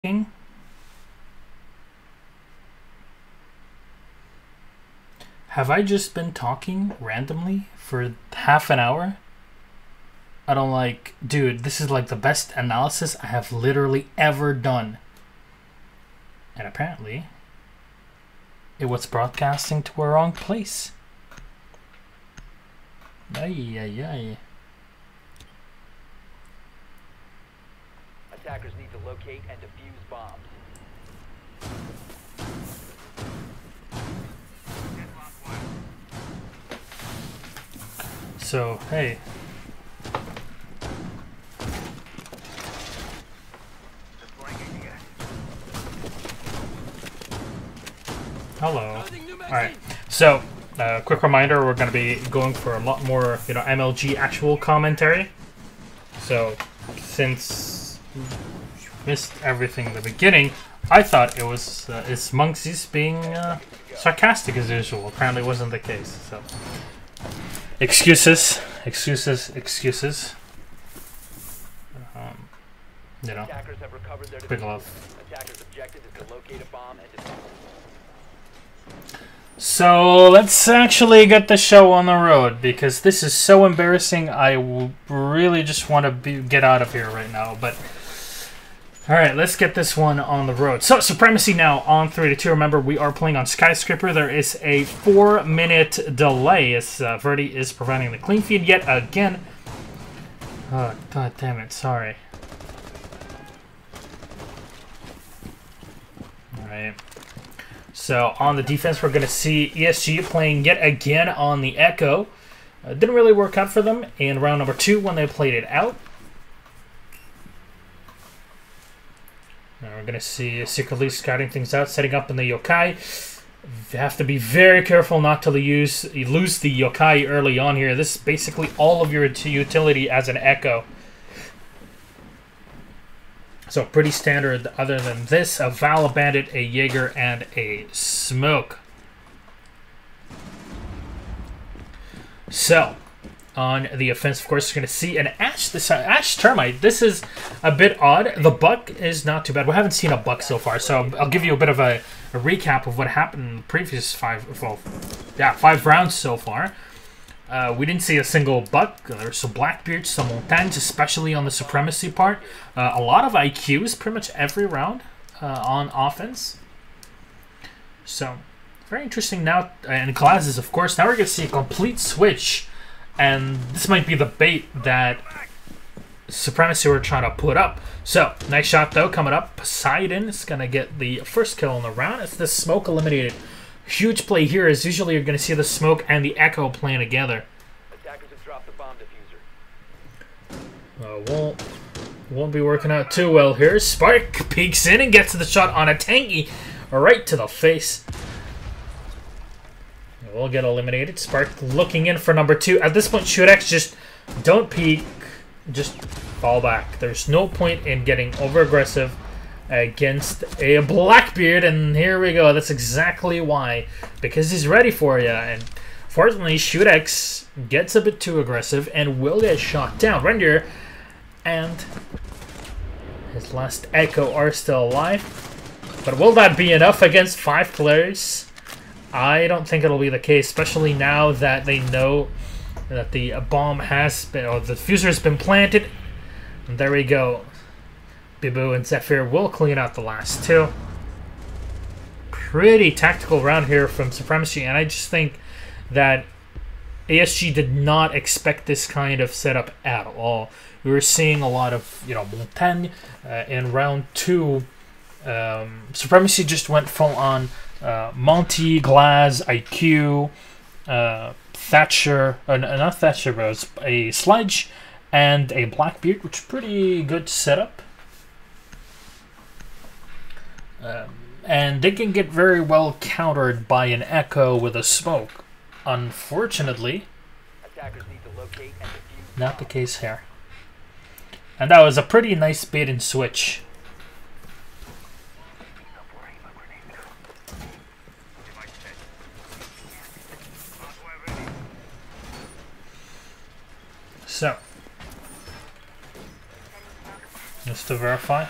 talking? Have I just been talking randomly for half an hour? I don't like... Dude, this is like the best analysis I have literally ever done. And apparently, it was broadcasting to a wrong place. Ay, ay, ay. Attackers need to locate and defuse bombs. So, hey. Hello. Alright, so, quick reminder, we're going to be going for a lot more, MLG actual commentary. So, since you missed everything in the beginning, I thought it was it's Monksies being sarcastic as usual. Apparently wasn't the case, so... Excuses. Big love. So let's actually get the show on the road, because this is so embarrassing. I really just want to get out of here right now. But all right, let's get this one on the road. So Supremacy now on 3 to 2. Remember, we are playing on Skyscraper. There is a 4-minute delay as Verdi is providing the clean feed yet again. Oh, god damn it! Sorry. All right. So on the defense, we're going to see ESG playing yet again on the Echo. Didn't really work out for them in round number 2 when they played it out. Now we're going to see secretly scouting things out, setting up in the Yokai. You have to be very careful not to lose the Yokai early on here. This is basically all of your utility as an Echo. So pretty standard other than this, a Val, a Bandit, a Jaeger, and a Smoke. So, on the offense, of course, you're going to see an Ash Termite. This is a bit odd. The Buck is not too bad. We haven't seen a Buck so far, so I'll give you a bit of a recap of what happened in the previous 5 rounds so far. We didn't see a single Buck. There's some Blackbeards, some Montagnes, especially on the Supremacy part. A lot of IQs pretty much every round on offense. So, very interesting now. And Glasses, of course. Now we're going to see a complete switch. And this might be the bait that Supremacy were trying to put up. So, nice shot though coming up. Poseidon is going to get the first kill in the round. It's the Smoke eliminated. Huge play here is usually you're going to see the Smoke and the Echo playing together. Attackers have dropped the bomb diffuser. Won't be working out too well here. Spark peeks in and gets the shot on a Tanky right to the face. We'll get eliminated. Spark looking in for number 2. At this point, Shootex, just don't peek. Just fall back. There's no point in getting over-aggressive against a Blackbeard, and here we go. That's exactly why. Because he's ready for you. And fortunately, Shootex gets a bit too aggressive and will get shot down. Render and his last Echo are still alive. But will that be enough against 5 players? I don't think it'll be the case, especially now that they know that the bomb has been, or the diffuser has been planted. And there we go. Bibu and Zephyr will clean out the last 2. Pretty tactical round here from Supremacy, and I just think that ASG did not expect this kind of setup at all. We were seeing a lot of, Montaigne in round 2. Supremacy just went full on Monty, Glass, IQ, Thatcher, not Thatcher, but it was a Sledge and a Blackbeard, which is pretty good setup. And they can get very well countered by an Echo with a Smoke. Unfortunately, not the case here. And that was a pretty nice bait and switch. So, just to verify.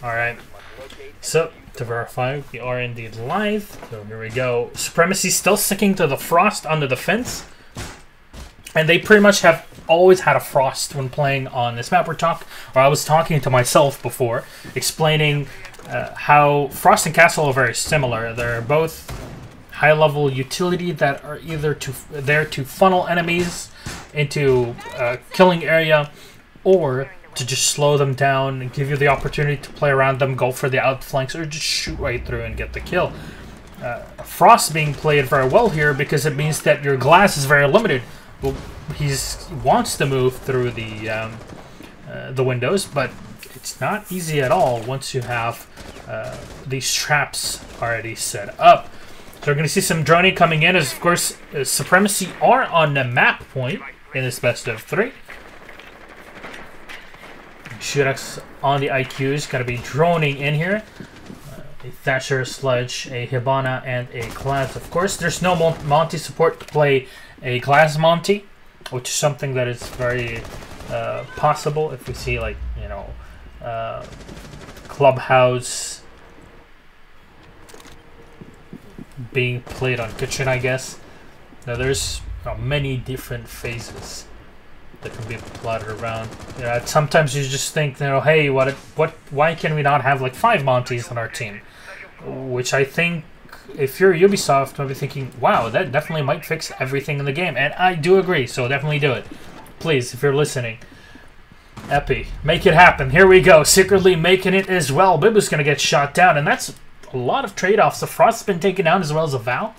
Alright. So, to verify, we are indeed live. So here we go. Supremacy still sticking to the frost under the fence. And they pretty much have always had a frost when playing on this map. I was talking to myself before, explaining how Frost and Castle are very similar. They're both high-level utility that are either there to funnel enemies into a killing area, or to just slow them down and give you the opportunity to play around them, go for the outflanks, or just shoot right through and get the kill. Frost being played very well here because it means that your glass is very limited. Well, he wants to move through the windows, but it's not easy at all once you have these traps already set up. So we're going to see some droning coming in, as of course Supremacy are on the map point in this best of 3. Euronics on the IQs, going to be droning in here. A Thatcher, Sludge, a Hibana, and a Glass. Of course, there's no Monty support to play a Glass Monty, which is something that is very possible if we see, like, you know, Clubhouse being played on Kitchen, I guess. Now, there's many different phases that can be plotted around. You know, sometimes you just think, you know, hey, why can we not have like 5 Monties on our team? Which I think, if you're Ubisoft, might be thinking, wow, that definitely might fix everything in the game. And I do agree, so definitely do it. Please, if you're listening. Epi, make it happen. Here we go. Secretly making it as well. Bibu's going to get shot down, and that's a lot of trade-offs. The Frost's been taken down as well as a Val.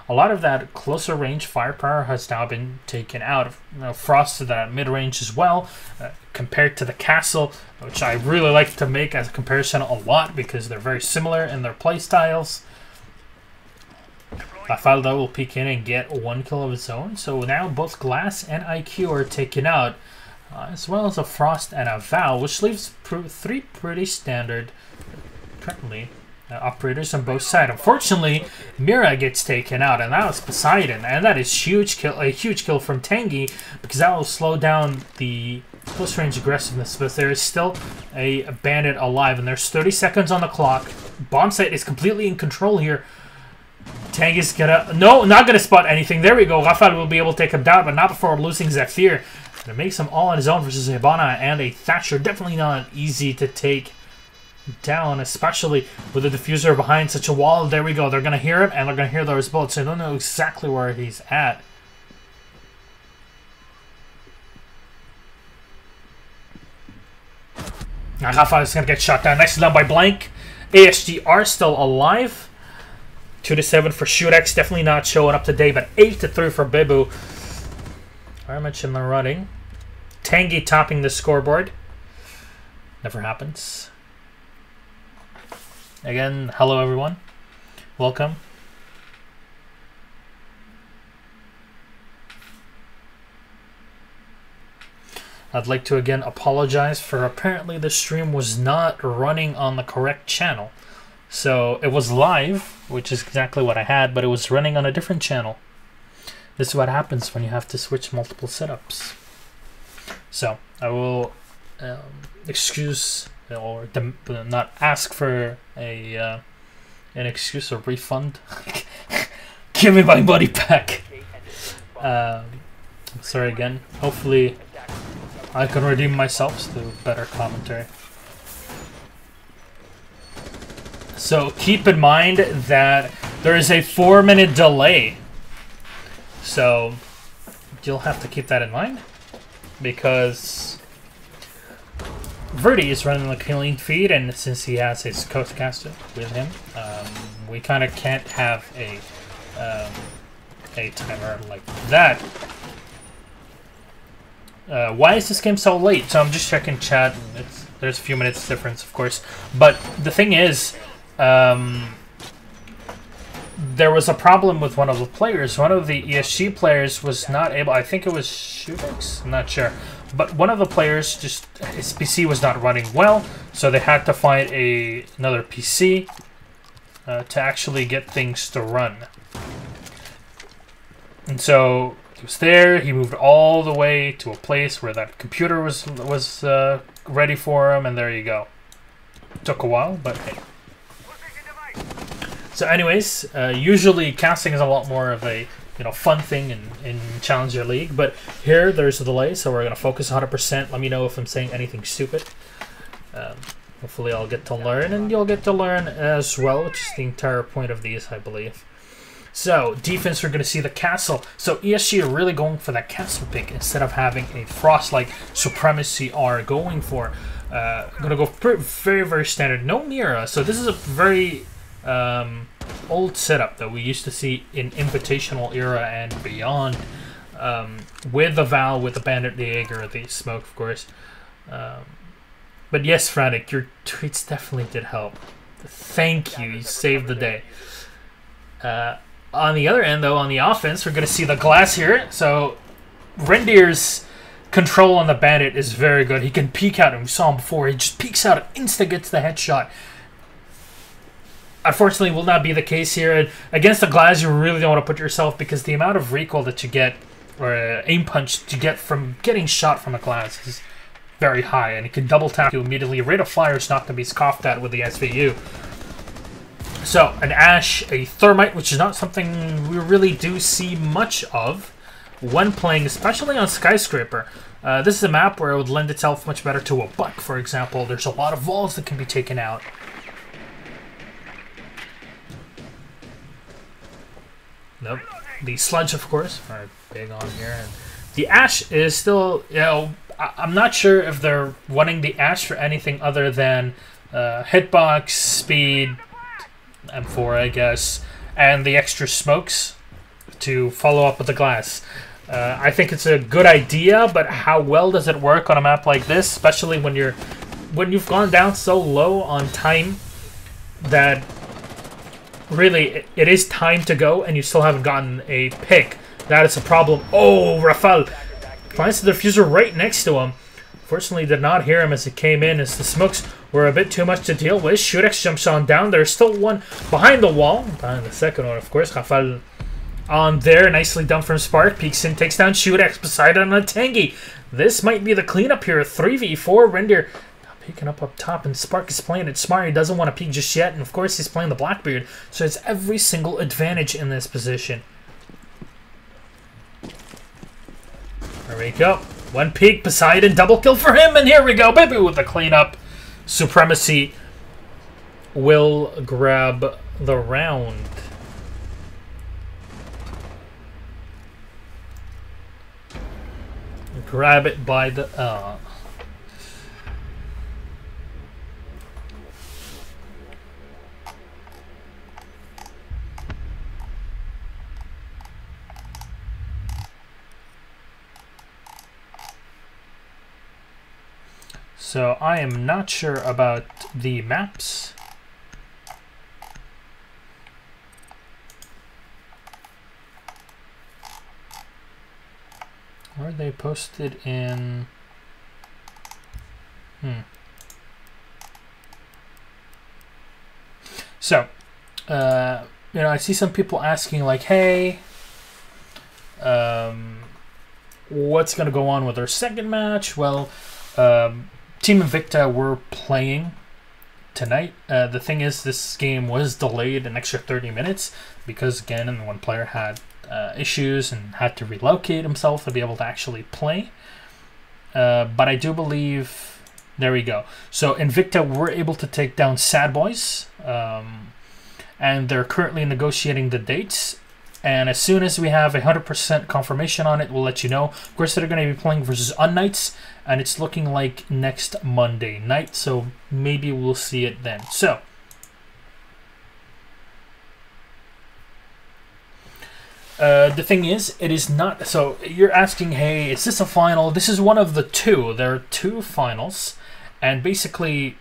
A lot of that closer range firepower has now been taken out. You know, Frost to that mid-range as well, compared to the Castle, which I really like to make as a comparison a lot because they're very similar in their playstyles. Lafalda will peek in and get 1 kill of his own. So now both Glass and IQ are taken out, as well as a Frost and a Val, which leaves 3 pretty standard currently operators on both sides. Unfortunately, Mira gets taken out, and that was Poseidon, and that is a huge kill from Tangy, because that will slow down the close range aggressiveness. But there is still a bandit alive, and there's 30 seconds on the clock. Bombsight is completely in control here. Tangy's gonna not gonna spot anything. There we go. Rafael will be able to take him down, but not before losing Zephyr. And it makes him all on his own versus a Hibana and a Thatcher. Definitely not easy to take down, especially with the diffuser behind such a wall. There we go. They're gonna hear him, and they're gonna hear those bullets. I don't know exactly where he's at. Rafa is gonna get shot down. Nicely done by Blank. ASG are still alive. 2-7 for Euronics. Definitely not showing up today, but 8-3 for Bibu. Very much in the running. Tangy topping the scoreboard. Never happens. Again, hello everyone. Welcome. I'd like to again apologize for apparently the stream was not running on the correct channel. So it was live, which is exactly what I had, but it was running on a different channel. This is what happens when you have to switch multiple setups. So I will excuse or not ask for an excuse or refund. Give me my money back. Sorry again. Hopefully I can redeem myself through better commentary. So keep in mind that there is a 4-minute delay. So you'll have to keep that in mind, because Verdi is running the killing feed, and since he has his Coastcaster with him, we kind of can't have a timer like that. Why is this game so late? So I'm just checking chat. There's a few minutes difference, of course. But the thing is, there was a problem with one of the players. One of the ESG players was not able, I think it was Euronics, I'm not sure. But one of the players, just his PC was not running well, so they had to find another PC to actually get things to run. And so he was there, he moved all the way to a place where that computer was ready for him, and there you go. Took a while, but hey. So anyways, usually casting is a lot more of a fun thing in Challenger League, but here there's a delay, so we're going to focus 100%. Let me know if I'm saying anything stupid. Hopefully I'll get to learn, and you'll get to learn as well, which is the entire point of these, I believe. So, defense, we're going to see the castle. So, ESG are really going for that castle pick instead of having a frost like Supremacy are going for. Going to go very, very standard. No Mira, so this is a very old setup that we used to see in Invitational era and beyond, with the Val, with the Bandit, the Jaeger, the Smoke, of course. But yes, Frantic, your tweets definitely did help. Thank you, you saved the day. On the other end, though, on the offense, we're going to see the glass here. So, Rendir's control on the Bandit is very good. He can peek out, and we saw him before. He just peeks out and insta gets the headshot. Unfortunately, will not be the case here. And against the glass, you really don't want to put yourself, because the amount of recoil that you get, or aim punch you get from getting shot from a glass is very high, and it can double tap you immediately. Rate of fire is not going to be scoffed at with the SVU. So, an Ash, a Thermite, which is not something we really do see much of when playing, especially on Skyscraper. This is a map where it would lend itself much better to a Buck, for example. There's a lot of walls that can be taken out. Nope. The Sludge, of course, are big on here. And the Ash is still, I'm not sure if they're wanting the Ash for anything other than hitbox, speed, M4, I guess, and the extra smokes to follow up with the glass. I think it's a good idea, but how well does it work on a map like this, especially when you've gone down so low on time that really it is time to go and you still haven't gotten a pick. That is a problem. Oh, Rafal finds the diffuser right next to him. Fortunately, did not hear him as it came in, as the smokes were a bit too much to deal with. Shurex jumps on down. There's still one behind the wall. Behind the second one, of course. Rafal on there. Nicely done from Spark. Peeks in, takes down Shurex beside on a Tangy. This might be the cleanup here. 3v4. Rendir peeking up top, and Spark is playing it smart. He doesn't want to peek just yet, and of course he's playing the Blackbeard, so it's every single advantage in this position. There we go. One peek, Poseidon, double kill for him, and here we go, baby, with the cleanup. Supremacy will grab the round. Grab it by the... So I am not sure about the maps. Where are they posted in? So, I see some people asking like, hey, what's going to go on with our second match? Well, Team Invicta were playing tonight. The thing is, this game was delayed an extra 30 minutes because, again, one player had issues and had to relocate himself to be able to actually play. But I do believe... There we go. So Invicta were able to take down Sad Boys, and they're currently negotiating the dates. And as soon as we have 100% confirmation on it, we'll let you know. Of course, they're going to be playing versus Unnights, and it's looking like next Monday night, so maybe we'll see it then. So, the thing is, it is not... So, you're asking, hey, is this a final? This is one of the two. There are two finals, and basically,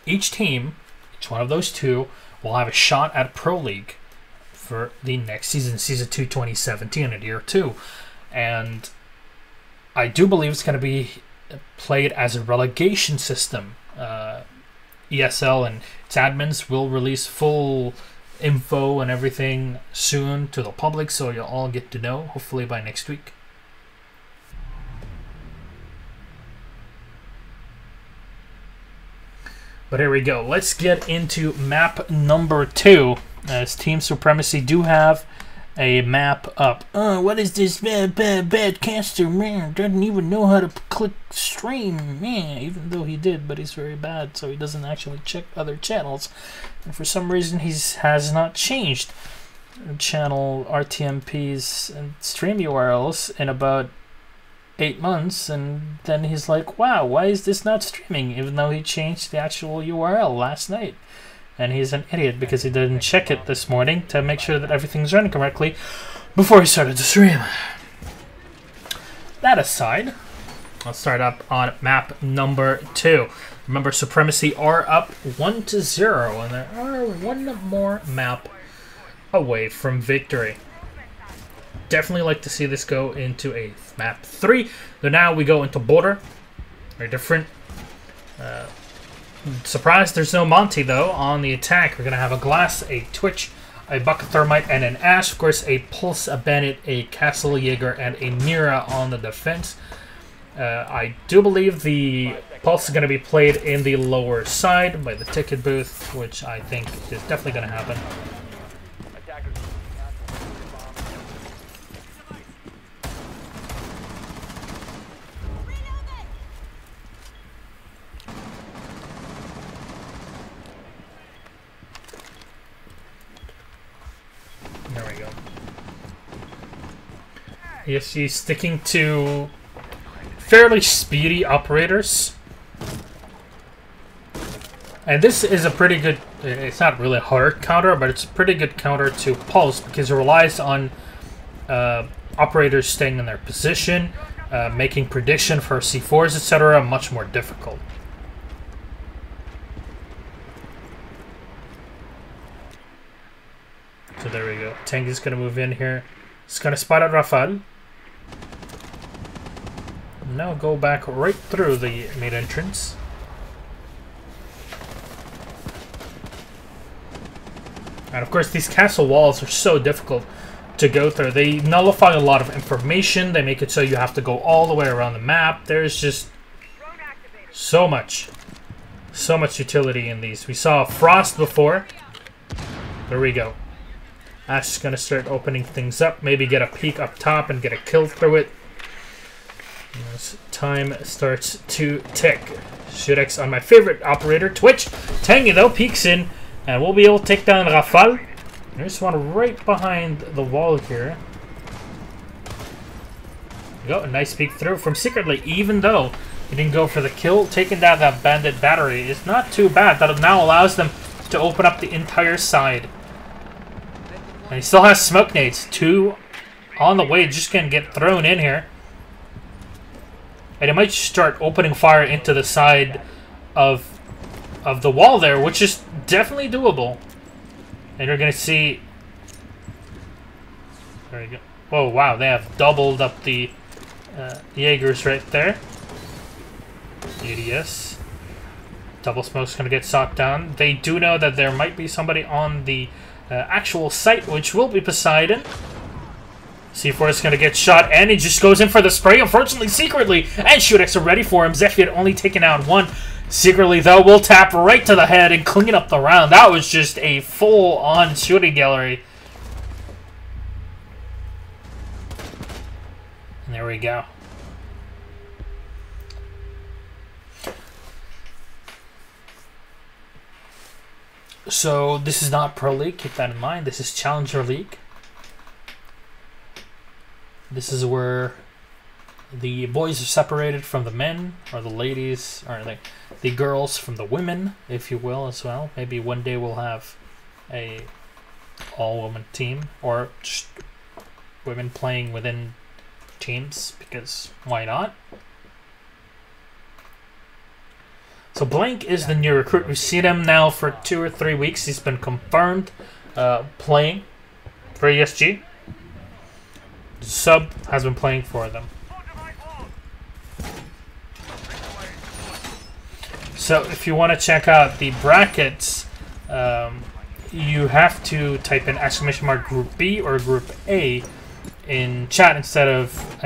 each team, each one of those two, will have a shot at Pro League for the next season, Season 2 2017, in Year 2. And I do believe it's going to be played as a relegation system. ESL and its admins will release full info and everything soon to the public, so you'll all get to know, hopefully by next week. But here we go. Let's get into map number 2. As Team Supremacy do have a map up. Oh, what is this bad caster, man? Doesn't even know how to click stream, man. Even though he did, but he's very bad, so he doesn't actually check other channels. And for some reason, he has not changed channel RTMPs and stream URLs in about 8 months, and then he's like, wow, why is this not streaming? Even though he changed the actual URL last night. And he's an idiot because he didn't check it this morning to make sure that everything's running correctly before he started the stream. That aside, I'll start up on map number 2. Remember, Supremacy are up 1-0, and there are one more map away from victory. Definitely like to see this go into a map 3. So now we go into border. Very different. Surprised there's no Monty, though, on the attack. We're going to have a Glass, a Twitch, a Bucket Thermite, and an Ash. Of course, a Pulse, a Bennett, a Castle Jaeger, and a Mira on the defense. I do believe the Pulse is going to be played in the lower side by the ticket booth, which I think is definitely going to happen. There we go. Yes, he's sticking to fairly speedy operators. And this is a pretty good, it's not really a hard counter, but it's a pretty good counter to Pulse because it relies on operators staying in their position, making prediction for C4s, etc. much more difficult. So there we go. Tank is going to move in here. It's going to spot out Rafale. Now go back right through the main entrance. And of course, these castle walls are so difficult to go through. They nullify a lot of information. They make it so you have to go all the way around the map. There's just so much utility in these. We saw Frost before. There we go. Ash is going to start opening things up. Maybe get a peek up top and get a kill through it. As time starts to tick. Shurex on my favorite operator, Twitch. Tangy, though, peeks in. And we'll be able to take down Rafale. There's one right behind the wall here. There we go, a nice peek through from Secretly. Even though he didn't go for the kill, taking down that bandit battery is not too bad. That now allows them to open up the entire side. And he still has smoke nades. 2 on the way, just gonna get thrown in here. And he might start opening fire into the side of the wall there, which is definitely doable. And you're gonna see. There you go. Oh wow, they have doubled up the Jaegers right there. ADS. Double smoke's gonna get shot down. They do know that there might be somebody on the actual site, which will be Poseidon. C4 is going to get shot, and he just goes in for the spray. Unfortunately, Secretly, and Shurex are ready for him. Zephyr only taking out 1. Secretly, though, will tap right to the head and clean up the round. That was just a full-on shooting gallery. And there we go. So this is not Pro League, keep that in mind. This is Challenger League. This is where the boys are separated from the men, or the ladies, or the girls from the women, if you will, as well. Maybe one day we'll have a all-woman team, or just women playing within teams, because why not? So Blank is the new recruit. We've seen him now for 2 or 3 weeks. He's been confirmed playing for ESG. Sub has been playing for them. So if you want to check out the brackets, you have to type in ! Group B or Group A in chat instead of !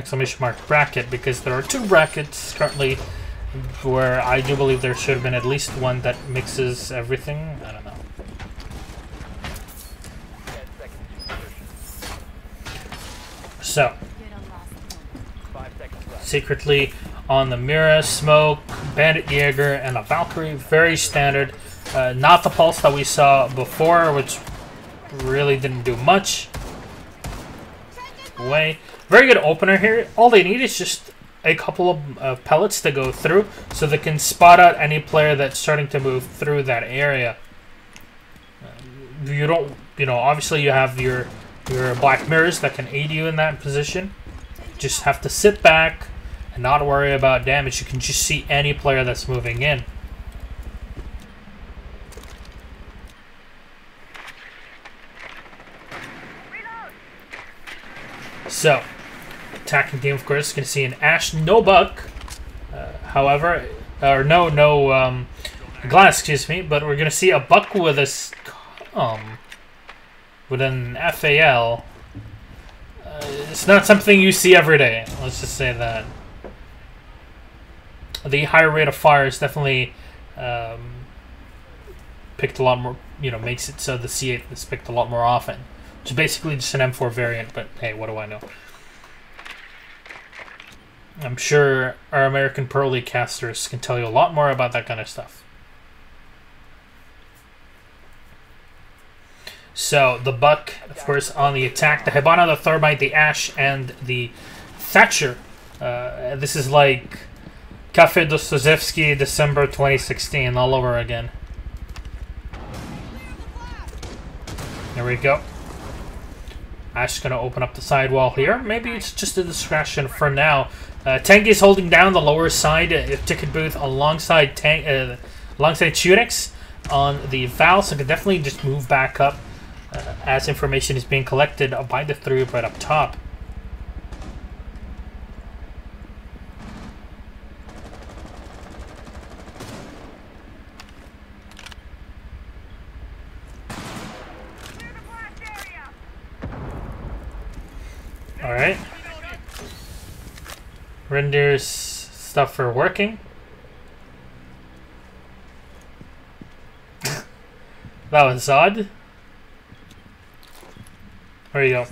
Bracket, because there are 2 brackets currently where I do believe there should have been at least one that mixes everything. I don't know. 10 seconds to insertion. So, 5 seconds left. secretly on the Mira, Smoke, Bandit Jaeger, and a Valkyrie. Very standard. Not the pulse that we saw before, which really didn't do much. Way. Very good opener here. All they need is just a couple of pellets to go through so they can spot out any player that's starting to move through that area. You don't, obviously you have your black mirrors that can aid you in that position. Just have to sit back and not worry about damage. You can just see any player that's moving in. So, attacking team, of course, is going to see an Ashe, no Buck. However, or no Glass, excuse me. But we're going to see a Buck with a with an FAL. It's not something you see every day. Let's just say that. The higher rate of fire is definitely picked a lot more. Makes it so the C8 is picked a lot more often. Which is basically just an M4 variant, but hey, what do I know? I'm sure our American Pro League casters can tell you a lot more about that kind of stuff. So, the Buck, of course, on the attack. The Hibana, the Thermite, the Ashe, and the Thatcher. This is like Cafe Dostoevsky, December 2016, all over again. There we go. Ashe's going to open up the sidewall here. Maybe it's just a distraction for now. Tengi's holding down the lower side ticket booth alongside Euronics on the Val, so can definitely just move back up as information is being collected by the 3 right up top. Alright. Renders stuff for working. That was odd. There you go.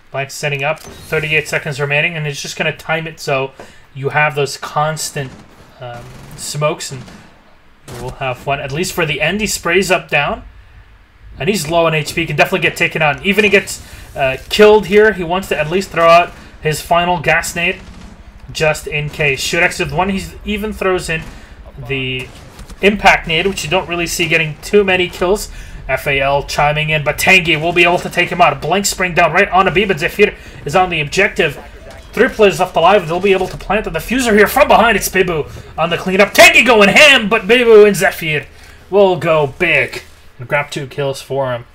Blank's setting up. 38 seconds remaining, and it's just going to time it so you have those constant smokes, and we'll have fun. At least for the end, he sprays up down. And he's low on HP, can definitely get taken out. Even if he gets killed here, he wants to at least throw out his final gas nade just in case. Shurex with one, he even throws in the impact nade, which you don't really see getting too many kills. FAL chiming in, but Tangi will be able to take him out. A blank spring down right on Abib, and Zephyr is on the objective. 3 players left alive. They'll be able to plant the diffuser here from behind. It's Bibu on the cleanup. Tangi going ham, but Bibu and Zephyr will go big and grab 2 kills for him.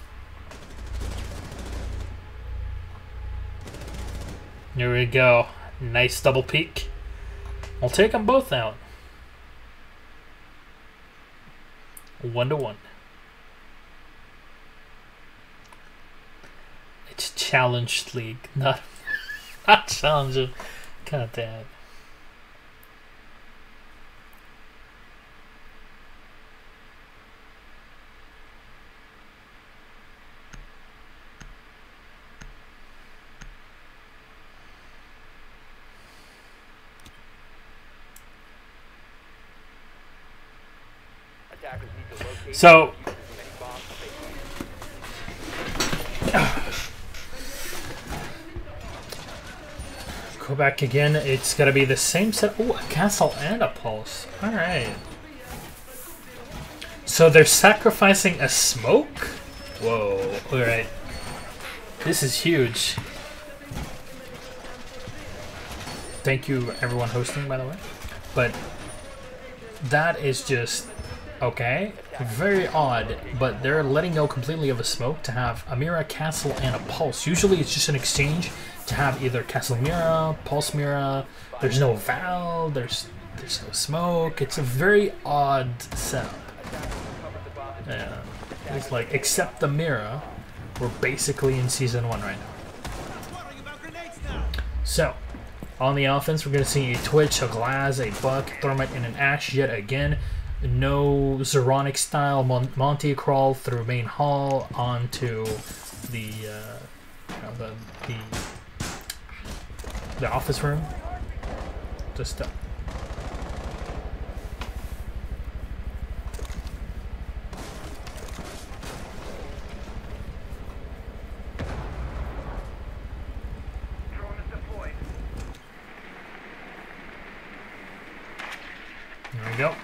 Here we go. Nice double peek. I'll take them both out. 1-1. It's Challenge League, not Challenge. God damn. So, go back again. It's gonna be the same set. Oh, a castle and a pulse. All right. So they're sacrificing a smoke. Whoa! All right. This is huge. Thank you, everyone hosting, by the way. But that is just. Okay, very odd, but they're letting go completely of a smoke to have a Mira, Castle, and a Pulse. Usually it's just an exchange to have either Castle Mira, Pulse Mira. There's no Val, there's no smoke. It's a very odd setup. Yeah, it's like, except the Mira, we're basically in Season 1 right now. So, On the offense, we're going to see a Twitch, a Glass, a Buck, Thermite, and an Ash yet again. No Euronics style Monty crawl through main hall onto the the office room. Just There we go.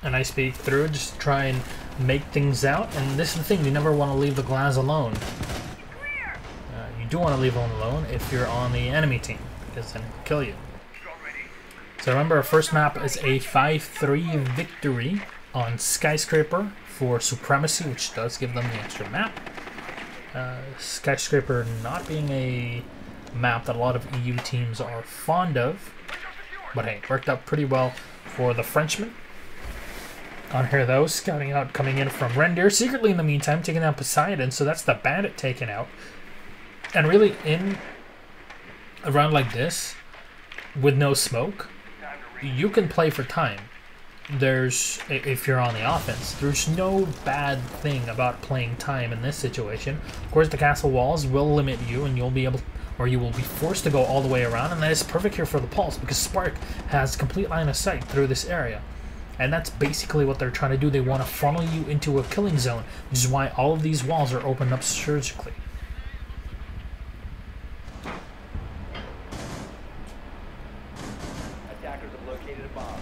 A nice peek through, just to try and make things out. And this is the thing, you never want to leave the Glass alone. You do want to leave him alone if you're on the enemy team, because then he'll kill you. So remember, our first map is a 5-3 victory on Skyscraper for Supremacy, which does give them the extra map. Skyscraper not being a map that a lot of EU teams are fond of, but hey, it worked out pretty well for the Frenchmen. On here though, scouting out, coming in from Render, secretly in the meantime taking out Poseidon, so that's the bandit taken out. And really, in a round like this, with no smoke, you can play for time. If you're on the offense, there's no bad thing about playing time in this situation. Of course, the castle walls will limit you, and you'll be able, or you will be forced to go all the way around, and that is perfect here for the Pulse, because Spark has complete line of sight through this area. And that's basically what they're trying to do. They want to funnel you into a killing zone, which is why all of these walls are opened up surgically. Attackers have located a bomb.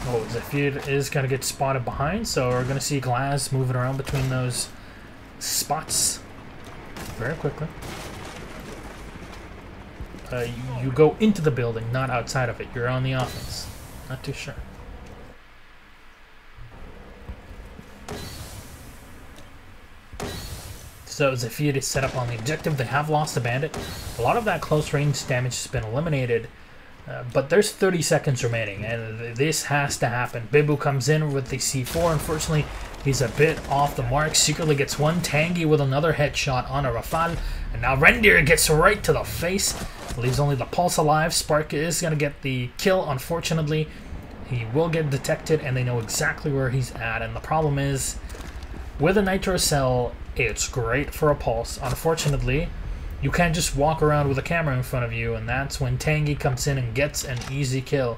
Oh, Zephyr is going to get spotted behind, so we're going to see Glass moving around between those spots very quickly. You go into the building, not outside of it. You're on the offense. Not too sure. So Zephyr is set up on the objective. They have lost the bandit. A lot of that close range damage has been eliminated, but there's 30 seconds remaining, and this has to happen. Bibu comes in with the C4. Unfortunately, he's a bit off the mark. Secretly gets one. Tangy with another headshot on a Rafale, and now Rendir gets right to the face. Leaves only the Pulse alive. Spark is going to get the kill, unfortunately. He will get detected, and they know exactly where he's at. And the problem is, with a Nitro Cell, it's great for a Pulse. Unfortunately, you can't just walk around with a camera in front of you, and that's when Tangy comes in and gets an easy kill.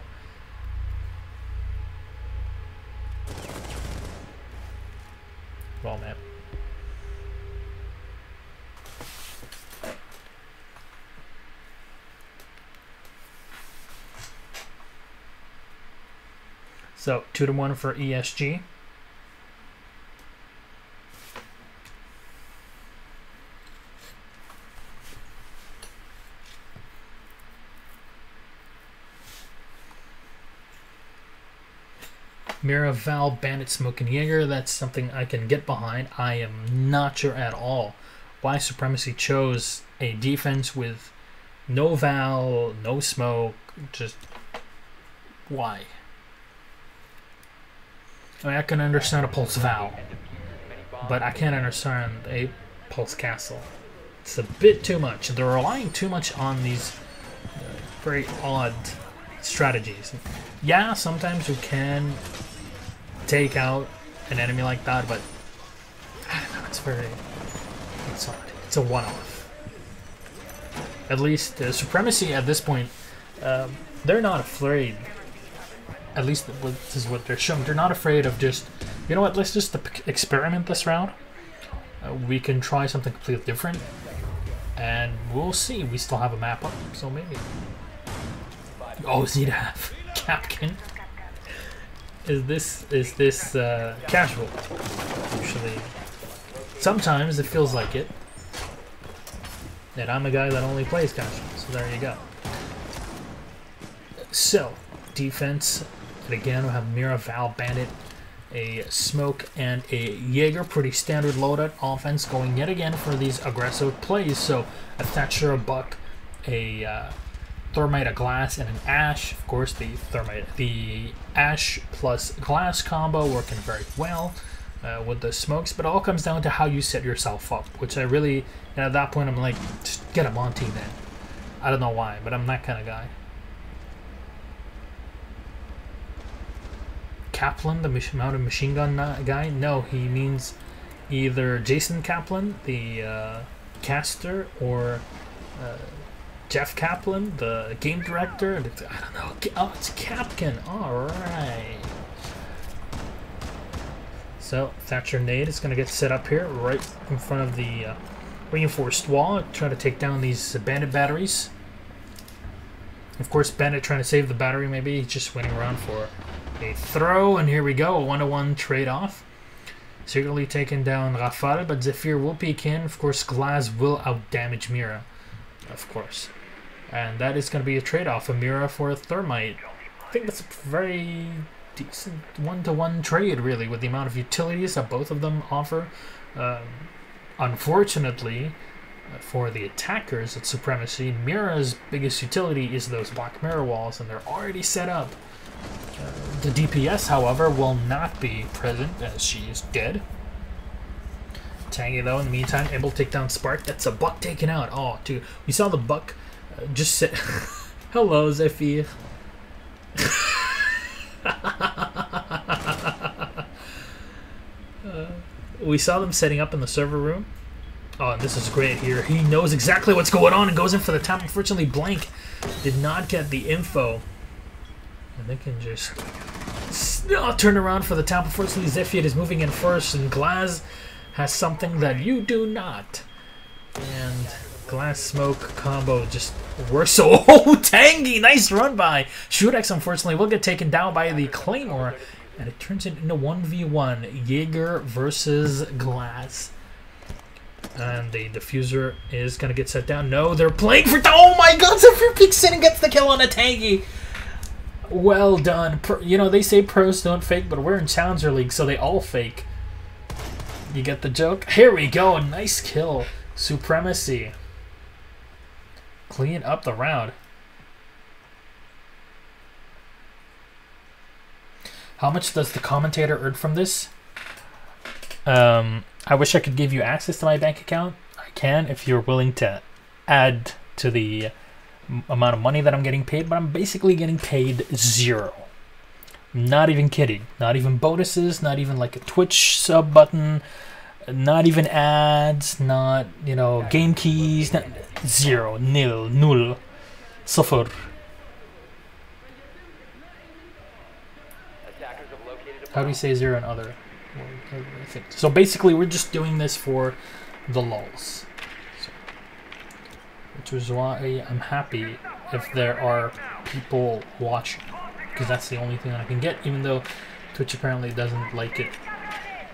Well, man. So 2-1 for ESG. Miraval, Bandit, Smoke, and Jaeger. That's something I can get behind. I am not sure at all why Supremacy chose a defense with no Val, no Smoke. Just why? I mean, I can understand a Pulse Val, but I can't understand a Pulse Castle. It's a bit too much. They're relying too much on these very odd strategies. Yeah, sometimes you can take out an enemy like that, but I don't know, it's odd. It's a one-off. At least Supremacy at this point, they're not afraid. At least this is what they're showing. They're not afraid of just, you know what, let's just experiment this round. We can try something completely different, and we'll see. We still have a map up, so maybe. You always need to have Capkin. Is this casual? Usually, sometimes it feels like it. And I'm a guy that only plays casual, so there you go. So, defense. And again, we'll have Miraval, Bandit, a Smoke, and a Jaeger. Pretty standard loadout offense going yet again for these aggressive plays. So, a Thatcher, a Buck, a Thermite, a Glass, and an Ash. Of course, the Ash plus Glass combo working very well. with the smokes, but it all comes down to how you set yourself up, which I really, and at that point I'm like, just get a Monty then. I don't know why, but I'm that kind of guy. Kaplan, the mounted machine gun guy? No, he means either Jason Kaplan, the caster, or Jeff Kaplan, the game director. I don't know. Oh, it's Kapkan. All right. So Thatcher Nade is going to get set up here right in front of the reinforced wall, try to take down these bandit batteries. Of course, Bandit trying to save the battery, maybe he's just waiting around for a throw, and here we go, a 1-to-1 trade-off. Secretly taking down Rafale, but Zephyr will peek in. Of course, Glass will outdamage Mira, of course. And that is going to be a trade-off, a Mira for a Thermite. I think that's a very decent 1-to-1 trade, really, with the amount of utilities that both of them offer. Unfortunately, for the attackers at Supremacy, Mira's biggest utility is those black mirror walls, and they're already set up. The DPS, however, will not be present, as she is dead. Tangy, though, in the meantime, able to take down Spark. That's a Buck taken out. Oh, dude, we saw the Buck just sit. Hello, Zephyr. We saw them setting up in the server room. Oh, and this is great here. He knows exactly what's going on and goes in for the tap. Unfortunately, Blank did not get the info. And they can just turn around for the tap. Unfortunately, Zephyr is moving in first, and Glass has something that you do not. And Glass Smoke combo just works. So, oh, Tangy! Nice run by Shurex. Unfortunately, will get taken down by the Claymore. And it turns it into 1v1. Jaeger versus Glass. And the diffuser is going to get set down. No, they're playing for... Oh my god! Zephyr peeks in and gets the kill on a Tangy. Well done. You know, they say pros don't fake, but we're in Challenger League, so they all fake. You get the joke? Here we go. Nice kill. Supremacy. Clean up the round. How much does the commentator earn from this? I wish I could give you access to my bank account. I can if you're willing to add to the amount of money that I'm getting paid, but I'm basically getting paid 0. Not even kidding. Not even bonuses, not even like a Twitch sub button, not even ads, not, you know, game keys, not, 0, nil, null, suffer. How do you say 0 and other? So basically, we're just doing this for the lulz. Which is why I'm happy if there are people watching, because that's the only thing that I can get, even though Twitch apparently doesn't like it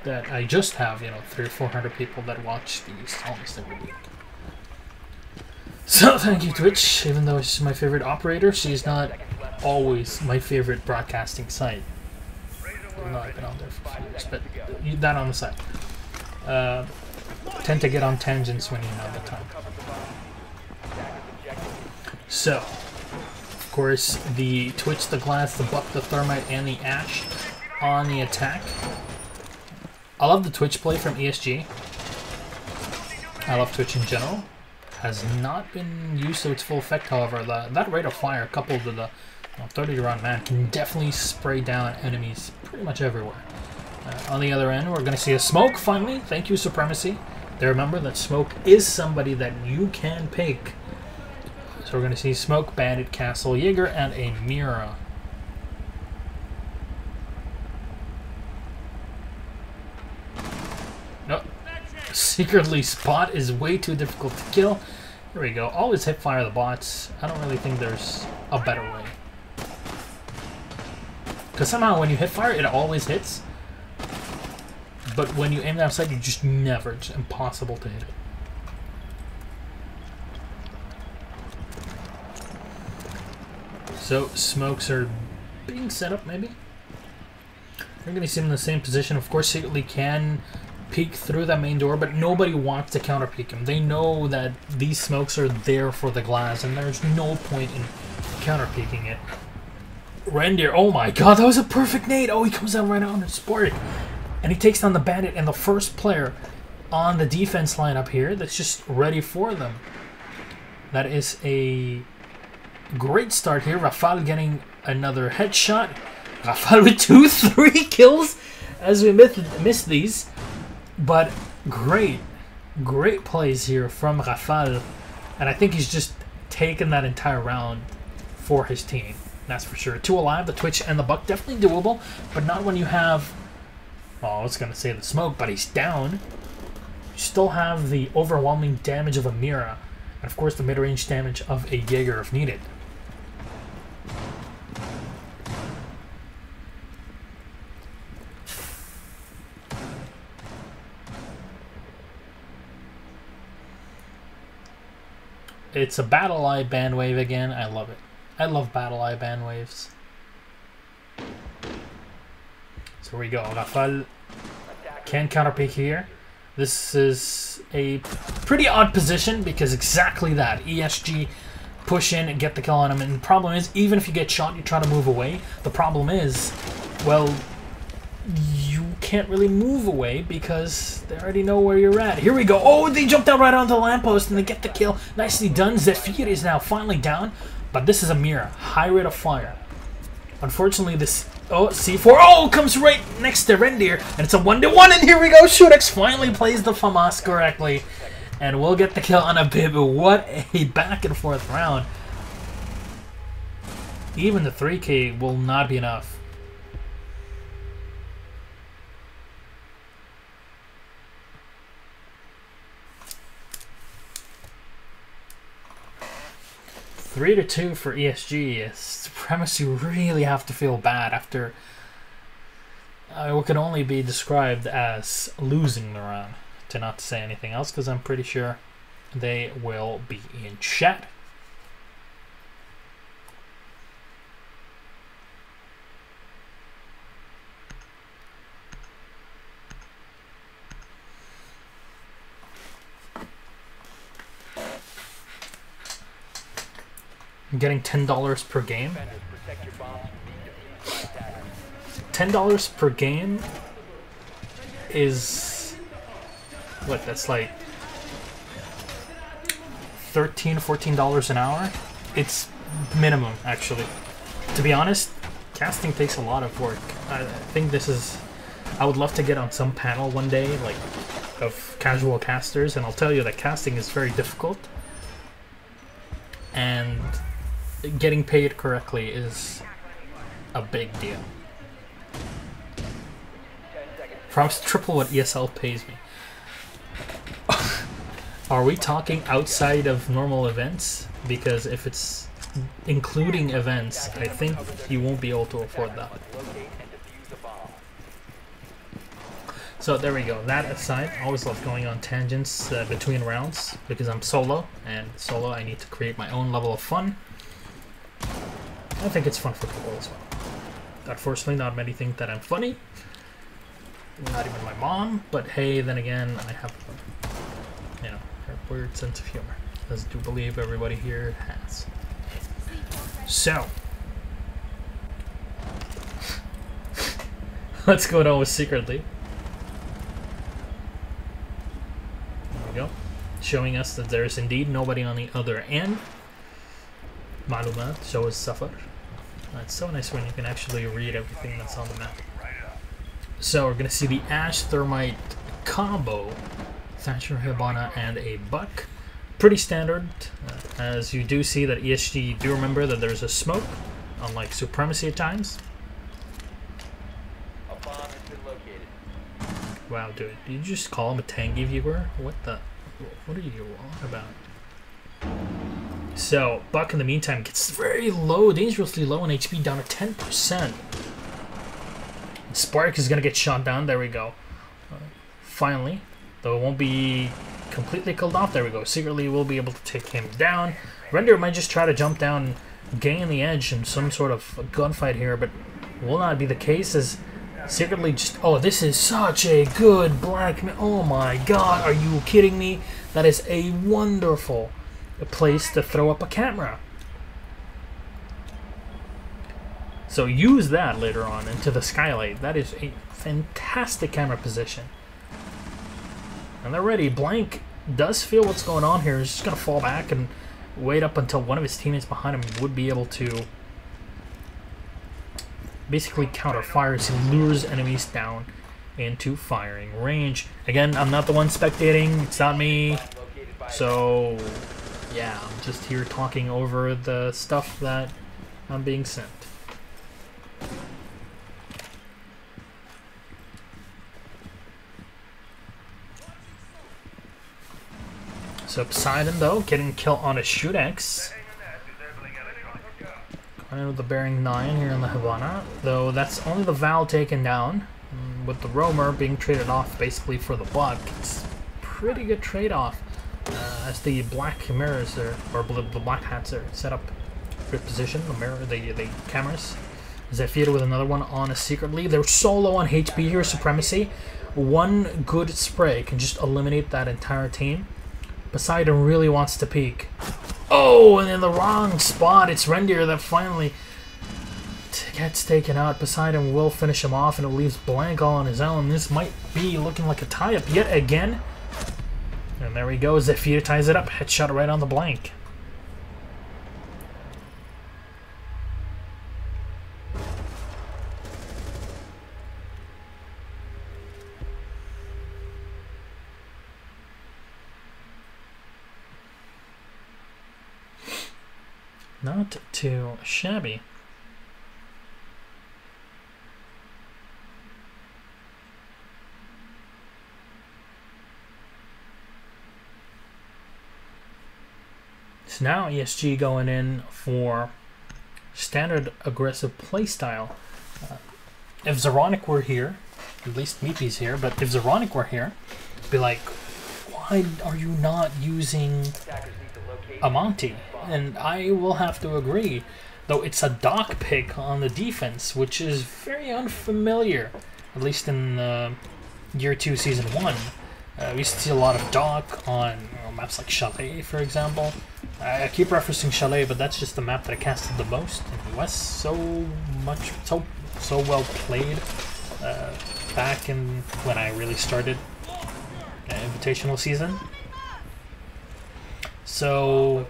that I just have, you know, 300 or 400 people that watch these almost every week. So thank you, Twitch. Even though she's my favorite operator, she's not always my favorite broadcasting site. No, I've been on there for a few years, but that on the side. Tend to get on tangents when you know the time. So, of course, the Twitch, the Glass, the Buck, the Thermite, and the Ash on the attack. I love the Twitch play from ESG. I love Twitch in general. Has not been used to its full effect, however. That rate of fire, coupled with the 30-round man, can definitely spray down enemies pretty much everywhere. On the other end, we're going to see a Smoke, finally. Thank you, Supremacy. They remember that Smoke is somebody that you can pick. So we're going to see Smoke, Bandit, Castle, Jaeger, and a Mira. Nope. Secretly, Spot is way too difficult to kill. Here we go. Always hip fire the bots. I don't really think there's a better way. Because somehow when you hit fire, it always hits. But when you aim that outside, you just never. It's impossible to hit it. So, smokes are being set up, maybe? You're going to see him in the same position. Of course, Secretly can peek through that main door, but nobody wants to counter peek him. They know that these smokes are there for the Glass, and there's no point in counter peeking it. Reindeer, oh my god, that was a perfect nade! Oh, he comes out right on and Spark. And he takes down the bandit and the first player on the defense lineup here that's just ready for them. That is a great start here. Rafal getting another headshot. Rafal with 2-3 kills as we miss these. But great plays here from Rafal. And I think he's just taken that entire round for his team. That's for sure. 2 alive, the Twitch and the Buck. Definitely doable, but not when you have... Oh, I was going to say the smoke, but he's down. You still have the overwhelming damage of a Mira. And of course the mid-range damage of a Jaeger if needed. It's a Battle Eye band wave again. I love it. I love Battle Eye band waves. So here we go. Rafal can counterpick here. This is a pretty odd position because exactly that. ESG push in and get the kill on him. And the problem is, even if you get shot, you try to move away. The problem is, well, you can't really move away because they already know where you're at. Here we go. Oh, they jumped out right onto the lamppost and they get the kill. Nicely done. Zephyr is now finally down. But this is a Mira. High rate of fire. Unfortunately, this... Oh, C4. Oh, comes right next to Rendir. And it's a 1-to-1. And here we go. Shurex finally plays the FAMAS correctly. And we'll get the kill on a Bib. What a back and forth round. Even the 3K will not be enough. Three to 2 for ESG. Supremacy really have to feel bad after what can only be described as losing the round, to not say anything else, because I'm pretty sure they will be in chat. I'm getting $10 per game. $10 per game is what? That's like $13, $14 an hour. It's minimum, actually. To be honest, casting takes a lot of work. I think this is... I would love to get on some panel one day, like, of casual casters, and I'll tell you that casting is very difficult. And getting paid correctly is a big deal. Promise triple what ESL pays me. Are we talking outside of normal events? Because if it's including events, I think you won't be able to afford that. So there we go. That aside, I always love going on tangents between rounds because I'm solo, and solo I need to create my own level of fun. I think it's fun for people as well. Unfortunately, not many think that I'm funny. Not even my mom, but hey, then again, I have, you know, a weird sense of humor, as I do believe everybody here has. So, let's go on with Secret League. There we go. Showing us that there is indeed nobody on the other end. Malumat, so is Safar. It's so nice when you can actually read everything that's on the map. So we're going to see the Ash Thermite combo. Thatcher, Hibana, and a Buck. Pretty standard, as you do see that ESG do remember that there's a smoke, unlike Supremacy at times. A bomb has been located. Wow, dude, did you just call him a Tangy viewer? What are you on about? So, Buck in the meantime gets very low, dangerously low in HP, down to 10%. Spark is going to get shot down, there we go. Finally, though it won't be completely killed off, there we go. Secretly, we'll be able to take him down. Render might just try to jump down, gain the edge in some sort of gunfight here, but will not be the case as Secretly just... Oh, this is such a good black... Oh my god, are you kidding me? That is a wonderful place to throw up a camera. So use that later on into the skylight. That is a fantastic camera position. And they're ready. Blank does feel what's going on here. He's just going to fall back and wait up until one of his teammates behind him would be able to basically counter fires. He lures enemies down into firing range. Again, I'm not the one spectating. It's not me. So, yeah, I'm just here talking over the stuff that I'm being sent. So Poseidon, though, getting kill on a shoot X. Going in with the bearing 9 here in the Havana, though that's only the Val taken down, with the Roamer being traded off basically for the Buck. It's pretty good trade-off as the black mirrors are, or the black hats are set up good position. The mirror, the cameras. Zephyr with another one on a secretly. They're so low on HP here. Supremacy. One good spray can just eliminate that entire team. Poseidon really wants to peek. Oh, and in the wrong spot. It's Rendir that finally gets taken out. Poseidon will finish him off, and it leaves Blank all on his own. This might be looking like a tie-up yet again. And there we go. Zephyr ties it up. Headshot right on the Blank. Not too shabby. So now ESG going in for standard aggressive playstyle. If Euronics were here, at least Meepy's here, but if Euronics were here, it'd be like, why are you not using Amonte? And I will have to agree, though it's a Doc pick on the defense, which is very unfamiliar, at least in Year 2, Season 1. We used to see a lot of Doc on maps like Chalet, for example. I keep referencing Chalet, but that's just the map that I casted the most in the US. So well played back in when I really started Invitational season. So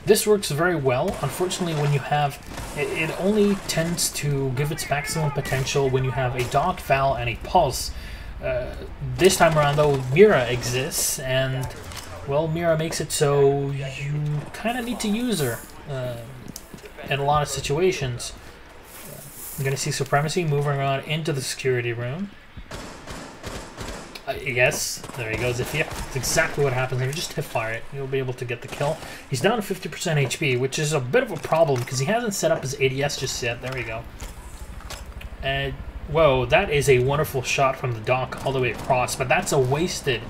this works very well. Unfortunately, when you have it only tends to give its maximum potential when you have a Doc, Val, and a Pulse. This time around, though, Mira exists, and well, Mira makes it so you kind of need to use her in a lot of situations. You're going to see Supremacy moving around into the security room. Yes, there he goes. That's exactly what happens. If you just hip fire it, you'll be able to get the kill. He's down to 50% HP, which is a bit of a problem because he hasn't set up his ADS just yet. There we go. And whoa, that is a wonderful shot from the Doc all the way across, but that's a wasted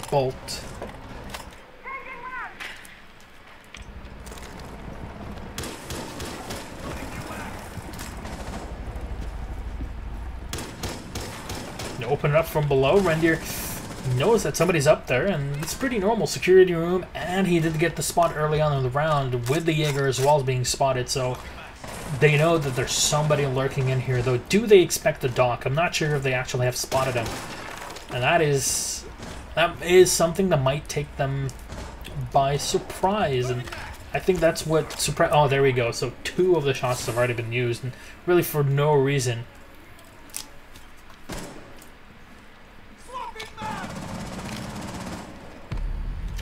bolt. Open it up from below. Rendir knows that somebody's up there, and it's pretty normal. Security room, and he did get the spot early on in the round with the Jaeger as well as being spotted, so they know that there's somebody lurking in here, though. Do they expect the Doc? I'm not sure if they actually have spotted him, and that is something that might take them by surprise, and I think that's what oh, there we go. So 2 of the shots have already been used, and really for no reason.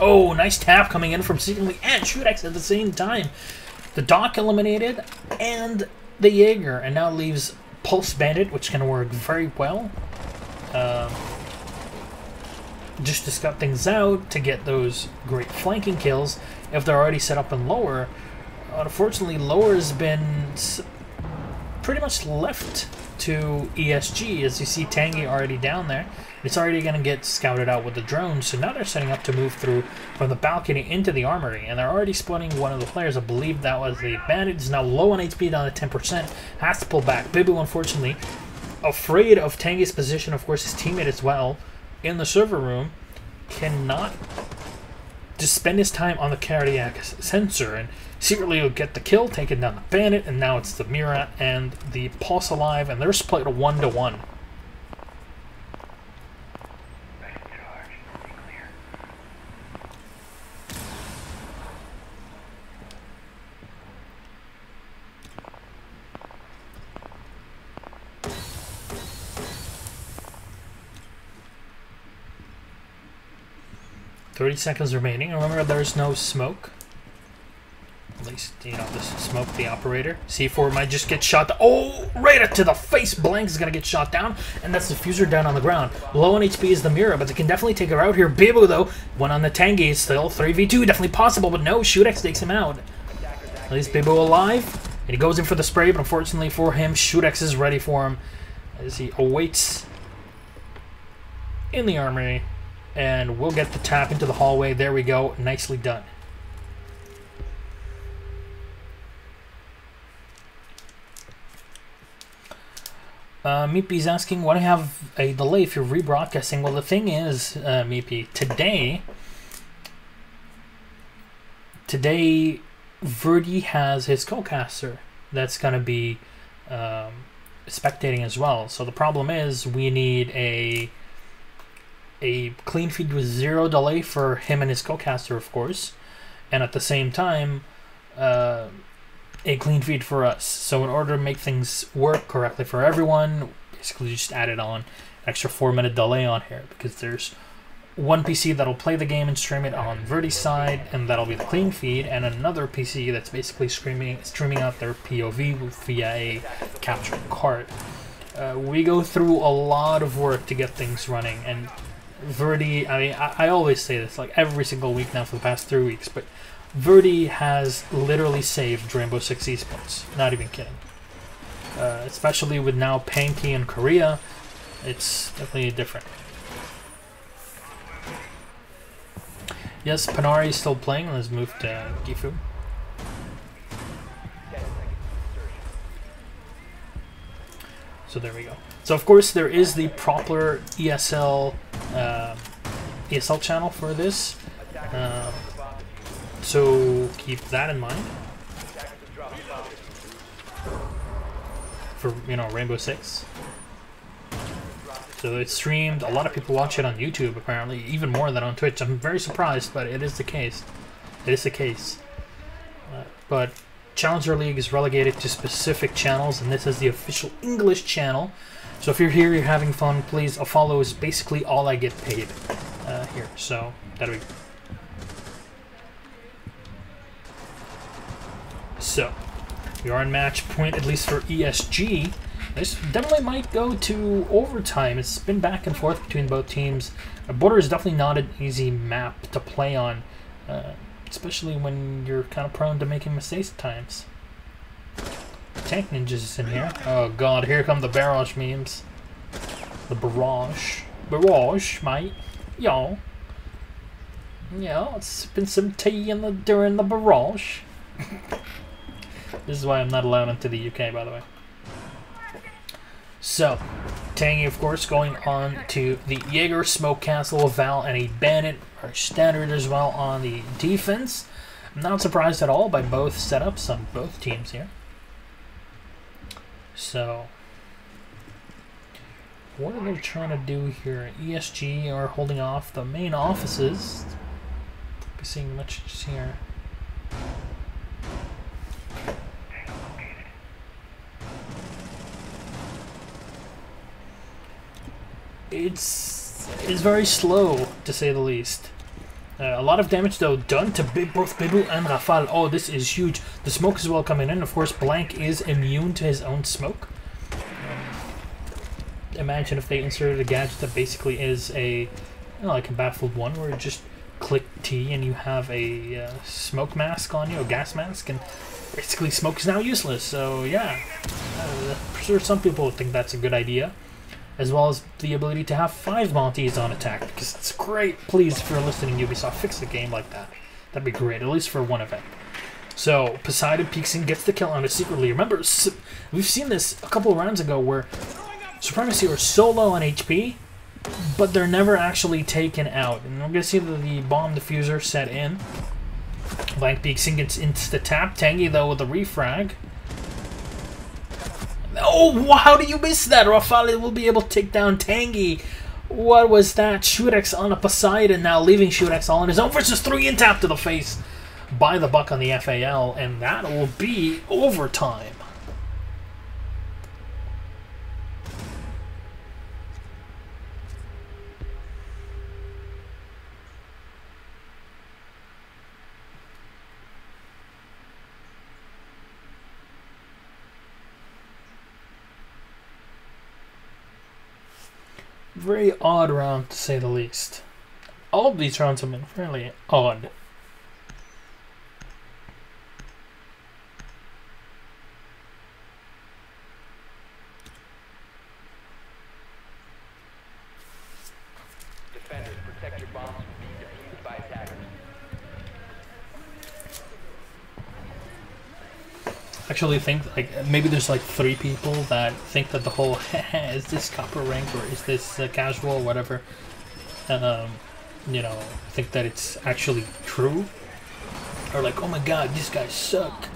Oh, nice tap coming in from Secretly and Shootex at the same time. The Doc eliminated and the Jaeger, and now leaves Pulse Bandit, which can work very well. Just to scout things out, to get those great flanking kills if they're already set up in lower. Unfortunately, lower has been pretty much left to ESG, as you see Tangy already down there. It's already going to get scouted out with the drone, so now they're setting up to move through from the balcony into the armory, and they're already spotting one of the players. I believe that was the Bandit. Is now low on HP, down to 10%, has to pull back. Bibu, unfortunately, afraid of Tangy's position, of course his teammate as well, in the server room, cannot just spend his time on the cardiac sensor, and secretly he'll get the kill, taking down the bandit, and now it's the Mira and the Pulse alive, and they're split 1-1. 30 seconds remaining. Remember, there's no smoke. At least, you know, this smoke the operator. C4 might just get shot. Oh, right to the face. Blank is going to get shot down. And that's the Diffuser down on the ground. Low on HP is the Mira, but they can definitely take her out here. Bibu, though, one on the Tangi. Still 3v2. Definitely possible, but no. Shudex takes him out. At least Bibu alive. And he goes in for the spray, but unfortunately for him, Shudex is ready for him as he awaits in the armory. And we'll get the tap into the hallway. There we go. Nicely done. Meepy's asking, why do you have a delay if you're rebroadcasting? Well, the thing is, Meepy, today Verdi has his co-caster that's going to be spectating as well. So the problem is we need a clean feed with 0 delay for him and his co-caster, of course, and at the same time a clean feed for us. So in order to make things work correctly for everyone, basically just added on an extra 4-minute delay on here, because there's one PC that'll play the game and stream it on Verdi's side, and that'll be the clean feed, and another PC that's basically streaming out their POV via a captured card. We go through a lot of work to get things running, and Verdi, I mean, I always say this like every single week now for the past 3 weeks, but Verdi has literally saved Rainbow Six Esports. Not even kidding. Especially with now Panky in Korea, it's definitely different. Yes, Panari is still playing. Let's move to Gifu. So there we go. So of course there is the proper ESL channel for this. So keep that in mind for, you know, Rainbow Six. So it's streamed. A lot of people watch it on YouTube, apparently, even more than on Twitch. I'm very surprised, but it is the case. It is the case. But Challenger League is relegated to specific channels, and this is the official English channel. So if you're here, you're having fun, please. A follow is basically all I get paid here. So that'll be. So we are in match point, at least for ESG. This definitely might go to overtime. It's been back and forth between both teams. Border is definitely not an easy map to play on, especially when you're kind of prone to making mistakes at times. Tank Ninjas is in here. Oh god, here come the barrage memes. The barrage. Barrage, mate. Yo. Yeah, it's been some tea during the barrage. This is why I'm not allowed into the UK, by the way. So, Tangy, of course, going on to the Jaeger, Smoke Castle, Val, and a Bandit are standard as well on the defense. I'm not surprised at all by both setups on both teams here. So, what are they trying to do here? ESG are holding off the main offices. Be seeing much here. It's very slow, to say the least. A lot of damage, though, done to both Bibu and Rafal. Oh, this is huge. The smoke is well coming in. Of course, Blank is immune to his own smoke. Imagine if they inserted a gadget that basically is a, you know, like a Battlefield 1, where you just click T and you have a smoke mask on you, a gas mask, and basically smoke is now useless. So, yeah. I'm sure some people would think that's a good idea. As well as the ability to have 5 Monties on attack, because it's great. Please, if you're listening, Ubisoft, fix the game like that. That'd be great, at least for one event. So, Poseidon peeks in, gets the kill on it secretly. Remember, we've seen this a couple of rounds ago where Supremacy were so low on HP but they're never actually taken out. And we're going to see the bomb diffuser set in. Blank Beaksing gets into the tap. Tangy, though, with the refrag. Oh, how do you miss that? Rafale will be able to take down Tangy. What was that? Shurex on a Poseidon now, leaving Shurex all on his own versus 3 and tap to the face by the Buck on the FAL. And that will be overtime. Very odd round, to say the least. All of these rounds have been fairly odd. Defenders, protect your bombs from being defused by attackers. Actually think like maybe there's like 3 people that think that the whole is this copper rank or is this casual or whatever, you know, think that it's actually true, or like, oh my god, these guys suck,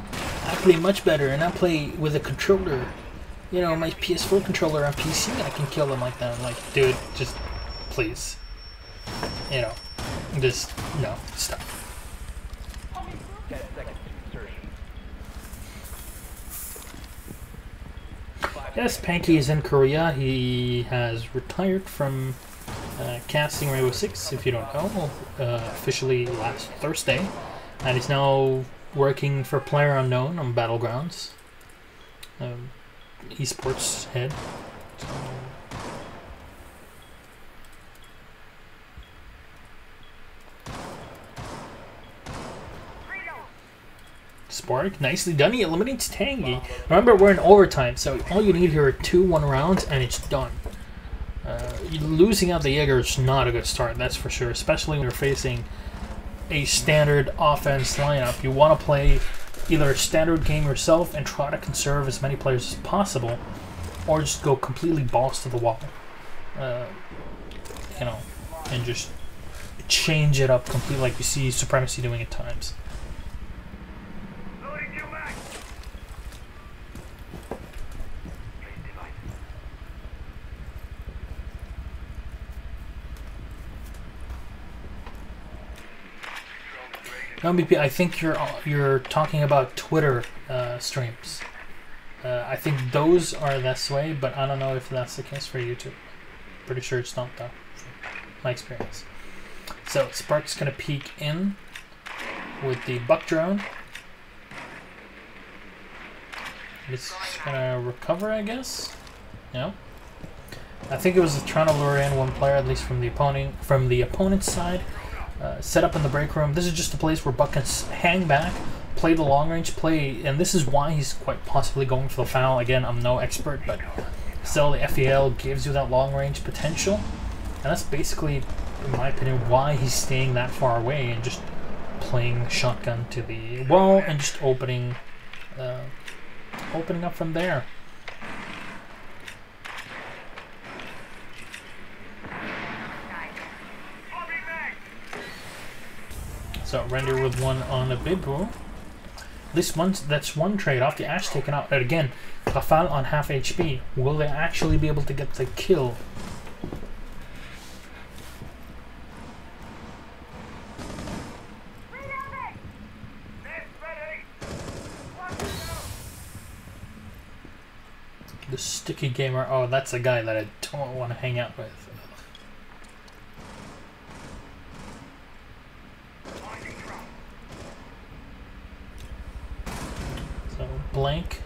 I play much better and I play with a controller, you know, my PS4 controller on PC, I can kill them like that. I'm like, dude, just please, you know, just no, stop. 10 seconds to insertion. Yes, Panky is in Korea. He has retired from casting Rainbow Six, if you don't know, officially last Thursday. And he's now working for PlayerUnknown on Battlegrounds. Esports head. So, Spark, nicely done. He eliminates Tangy. Remember, we're in overtime, so all you need here are 2-1 rounds, and it's done. Losing out the Jaeger is not a good start, that's for sure, especially when you're facing a standard offense lineup. You want to play either a standard game yourself and try to conserve as many players as possible, or just go completely balls to the wall. You know, and just change it up completely like we see Supremacy doing at times. MVP, I think you're talking about Twitter streams. I think those are this way, but I don't know if that's the case for YouTube. Pretty sure it's not though, from my experience. So Spark's gonna peek in with the Buck drone. It's gonna recover, I guess. No. I think it was trying to lure in one player, at least from the opponent's side. Set up in the break room. This is just a place where Buck can hang back, play the long range play, and this is why he's quite possibly going for the foul. Again, I'm no expert, but still the FEL gives you that long range potential, and that's basically, in my opinion, why he's staying that far away and just playing shotgun to the wall and just opening up from there. So Render with one on a Bibu. That's one trade-off. The Ash taken out. And again, Rafale on half HP. Will they actually be able to get the kill? The Sticky Gamer. Oh, that's a guy that I don't want to hang out with. Blank.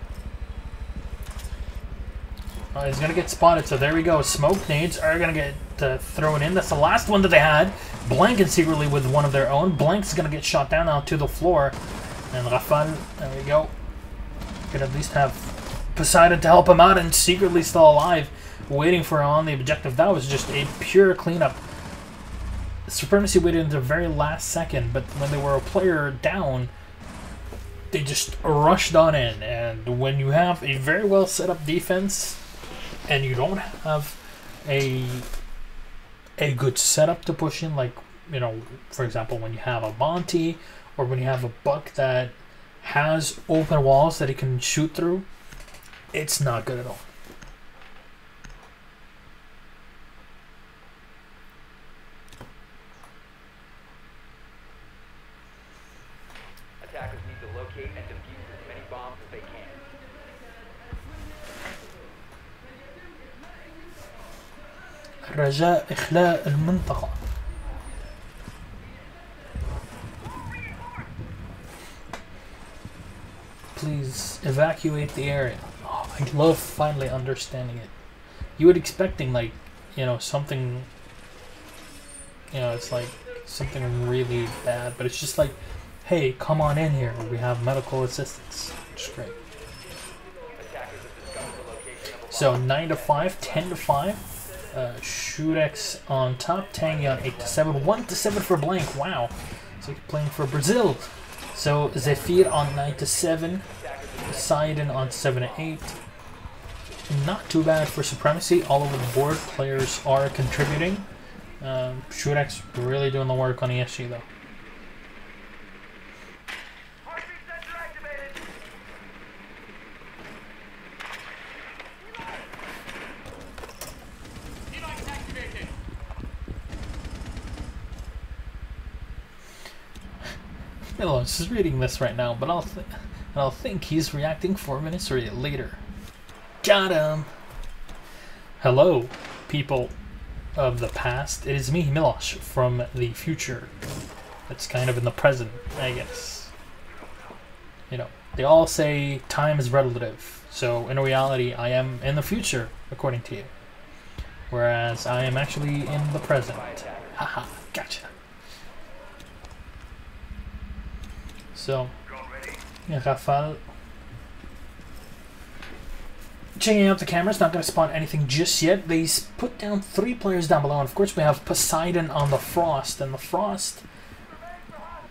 Oh, he's gonna get spotted, so there we go. Smoke nades are gonna get thrown in. That's the last one that they had. Blank is secretly with one of their own. Blank's gonna get shot down now to the floor. And Rafale, there we go. Could at least have Poseidon to help him out and secretly still alive, waiting for him on the objective. That was just a pure cleanup. Supremacy waited until the very last second, but when they were a player down, they just rushed on in. And when you have a very well set up defense and you don't have a a good setup to push in, like, you know, for example, when you have a Monty or when you have a Buck that has open walls that he can shoot through, it's not good at all. Attackers need to locate and defuse as many bombs as they can. رجاء إخلاء المنطقة. Please evacuate the area. Oh, I love finally understanding it. You would expecting, like, you know, something, you know, it's like something really bad, but it's just like, hey, come on in here. We have medical assistance. Which is great. So 9 to 5, 10 to 5. Shurex on top, Tangy on 8 to 7, 1 to 7 for Blank. Wow, so he's playing for Brazil. So Zephyr on 9 to 7, Poseidon on 7 to 8. Not too bad for Supremacy. All over the board, players are contributing. Shurex really doing the work on ESG though. Milos is reading this right now, but I'll think he's reacting 4 minutes or later. Got him! Hello, people of the past. It is me, Milos, from the future. It's kind of in the present, I guess. You know, they all say time is relative. So, in reality, I am in the future, according to you. Whereas, I am actually in the present. Haha, gotcha. So, Rafal checking out the cameras, not going to spawn anything just yet. They put down 3 players down below, and of course we have Poseidon on the Frost, and the Frost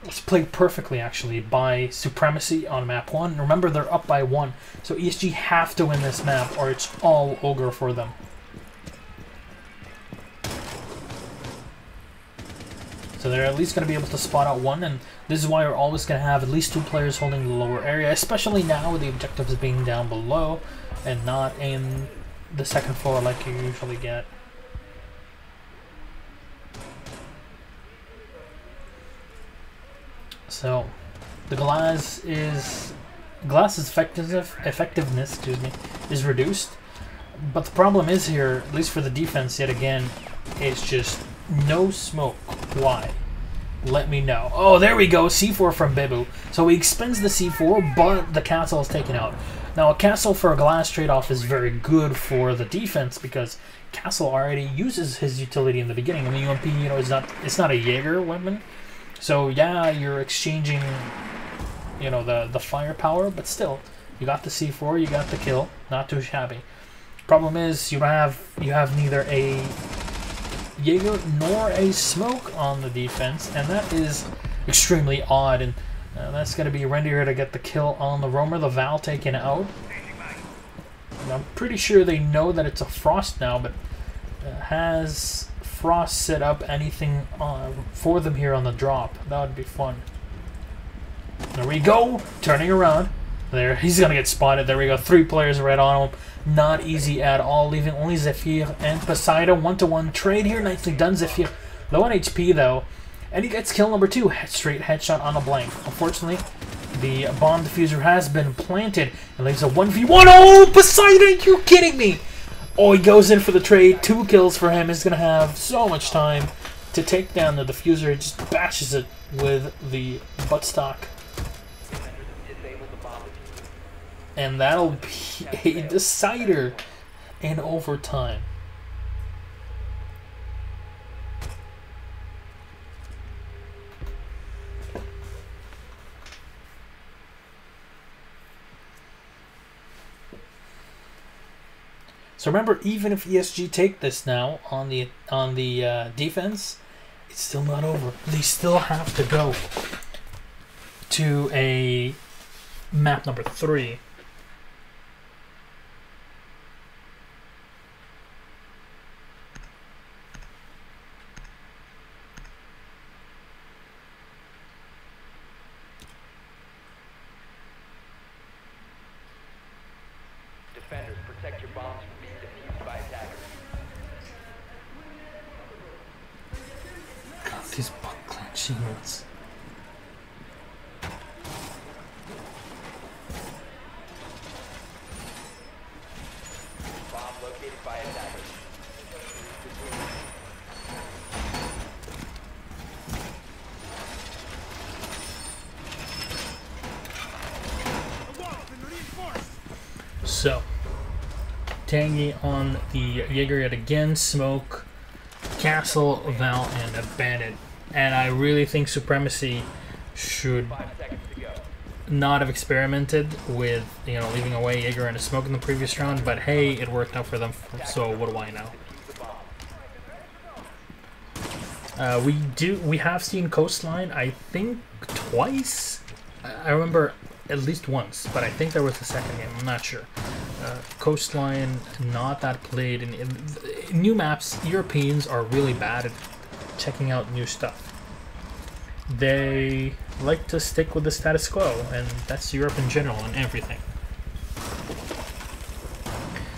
was played perfectly actually by Supremacy on map 1. Remember, they're up by 1, so ESG have to win this map or it's all ogre for them. So they're at least going to be able to spot out 1, and this is why we're always going to have at least 2 players holding the lower area, especially now with the objectives being down below and not in the second floor like you usually get. So the glass effectiveness, excuse me, is reduced, but the problem is here, at least for the defense yet again, it's just no smoke. Why? Let me know. Oh, there we go. C4 from Bibu. So he expends the C4, but the castle is taken out. Now, a castle for a glass trade-off is very good for the defense because castle already uses his utility in the beginning. And the UMP, you know, it's not a Jaeger weapon. So yeah, you're exchanging, you know, the firepower, but still, you got the C4, you got the kill. Not too shabby. Problem is, you have neither a Jaeger nor a smoke on the defense, and that is extremely odd, and that's going to be Rendier to get the kill on the Roamer, the Val taken out. And I'm pretty sure they know that it's a Frost now, but has Frost set up anything for them here on the drop? That would be fun. There we go, turning around. There, he's going to get spotted. There we go, 3 players right on him. Not easy at all, leaving only Zephyr and Poseidon. 1-to-1 trade here. Nicely done, Zephyr. Low on HP, though. And he gets kill number 2. Straight headshot on a Blank. Unfortunately, the bomb diffuser has been planted. And leaves a 1v1. Oh, Poseidon, you kidding me? Oh, he goes in for the trade. 2 kills for him. He's going to have so much time to take down the diffuser. He just bashes it with the buttstock. And that'll be a decider in overtime. So remember, even if ESG take this now on the defense, it's still not over. They still have to go to a map number 3. these Buck Clan shields. Bomb located by attackers. So, Tangy on the Jaeger yet again, Smoke, Castle, Val, and a Bandit. And I really think Supremacy should 5 seconds to go. not have experimented with, you know, leaving away Jaeger and a Smoke in the previous round, but hey, it worked out for them, so what do I know? Defuse the bomb. We have seen Coastline, I think, twice? I remember at least once, but I think there was a second game, I'm not sure. Coastline, not that played in new maps. Europeans are really bad at checking out new stuff. They like to stick with the status quo, and that's Europe in general and everything.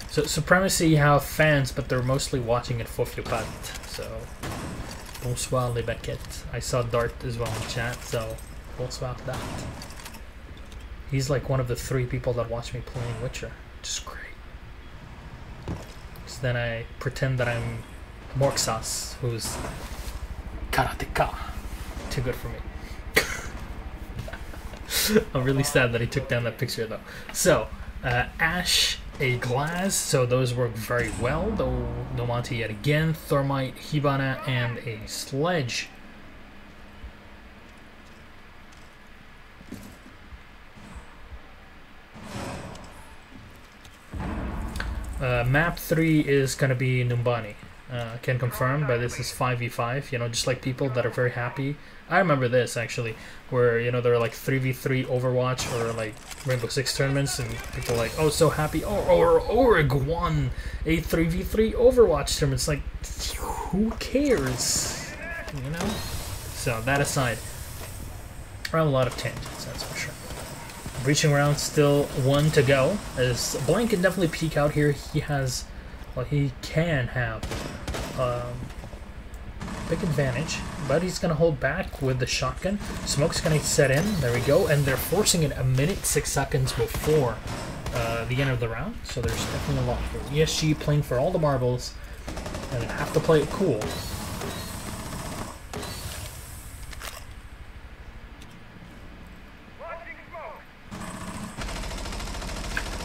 So Supremacy have fans, but they're mostly watching it for Fiopat. So bonsoir les baguettes. I saw Dart as well in chat, so bonsoir Dart. He's like one of the 3 people that watch me playing Witcher, which is great. So then I pretend that I'm Morxas, who's karateka. Too good for me. I'm really sad that he took down that picture though. So, Ash, a Glass, so those work very well. Though Nomonte yet again, Thermite, Hibana, and a Sledge. Map 3 is going to be Numbani. Can confirm, but this is 5v5, you know, just like people that are very happy. I remember this, actually, where, you know, there are like 3v3 Overwatch or like Rainbow Six tournaments, and people are like, oh, so happy, or Org won a 3v3 Overwatch tournament. It's like, who cares, you know? So, that aside, I have a lot of tangents, that's for sure. Breaching round, still 1 to go, as Blank can definitely peek out here. He has, well, he can have big advantage, but he's going to hold back with the shotgun. Smoke's going to set in, there we go, and they're forcing it 1 minute 6 seconds before the end of the round, so there's definitely a lot here. ESG playing for all the marbles, and they have to play it cool.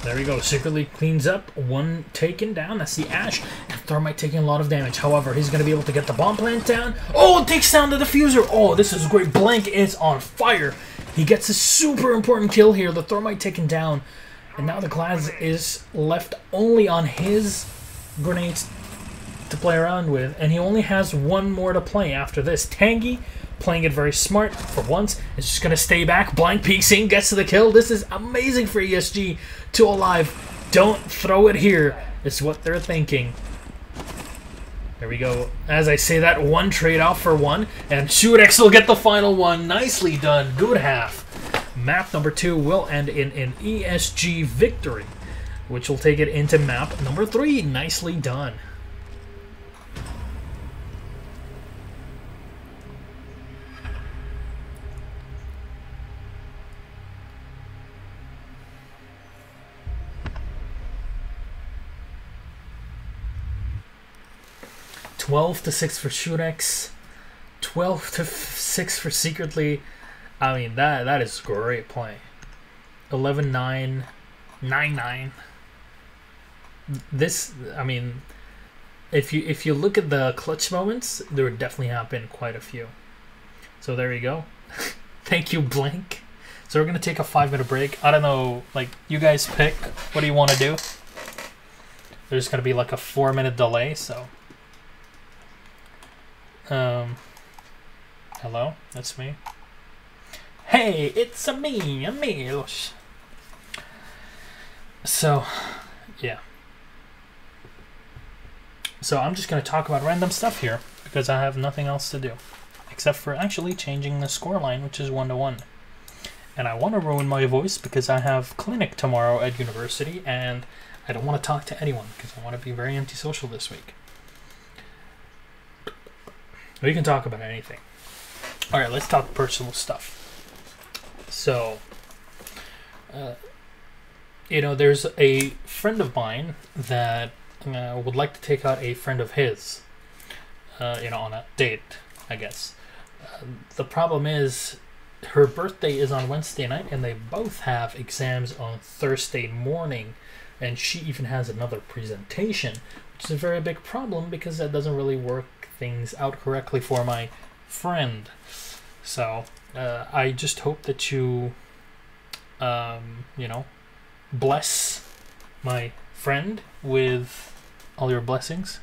There we go, secretly cleans up, 1 taken down, that's the Ash, and Thermite taking a lot of damage. However, he's going to be able to get the bomb plant down. Oh, it takes down the diffuser. Oh, this is great. Blank is on fire. He gets a super important kill here, the Thermite taken down, and now the Glass is left only on his grenades to play around with, and he only has 1 more to play after this. Tangy, playing it very smart for once, is just going to stay back. Blank peeks in, gets to the kill. This is amazing for ESG. 2 alive. Don't throw it here, is what they're thinking. There we go. As I say that, 1 trade off for 1, and Shurex will get the final one. Nicely done. Good half. Map number 2 will end in an ESG victory, which will take it into map number 3. Nicely done. (12-6) for Shurex, 12-6 for Secretly. I mean, that is great play. 11-9, 9-9. This, I mean, if you look at the clutch moments, there would definitely have been quite a few. So there you go. Thank you, Blank. So we're gonna take a 5-minute break. I don't know, like, you guys pick. What do you want to do? There's gonna be like a 4-minute delay, so. Hello, that's me. Hey, it's me, Amilos. So, yeah. So I'm just going to talk about random stuff here because I have nothing else to do. Except for actually changing the scoreline, which is 1-1. And I want to ruin my voice because I have clinic tomorrow at university and I don't want to talk to anyone because I want to be very antisocial this week. We can talk about anything. All right, let's talk personal stuff. So, there's a friend of mine that would like to take out a friend of his, on a date, I guess. The problem is her birthday is on Wednesday night, and they both have exams on Thursday morning, and she even has another presentation, which is a very big problem because that doesn't really work things out correctly for my friend. So I just hope that you, bless my friend with all your blessings.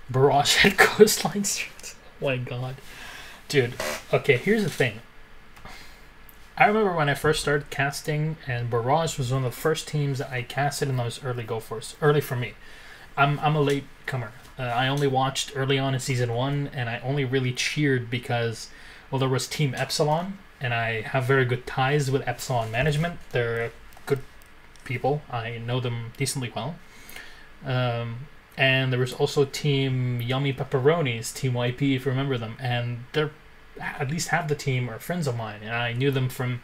Barrage at Coastline Streets. Oh my god. Dude, okay, here's the thing. I remember when I first started casting, and Barrage was one of the first teams that I casted in those early go-fors. Early for me. I'm a late comer. I only watched early on in Season 1, and I only really cheered because, well, there was Team Epsilon, and I have very good ties with Epsilon management. They're good people. I know them decently well. And there was also Team Yummy Pepperonis, Team YP, if you remember them. And they're, at least half the team are friends of mine. And I knew them from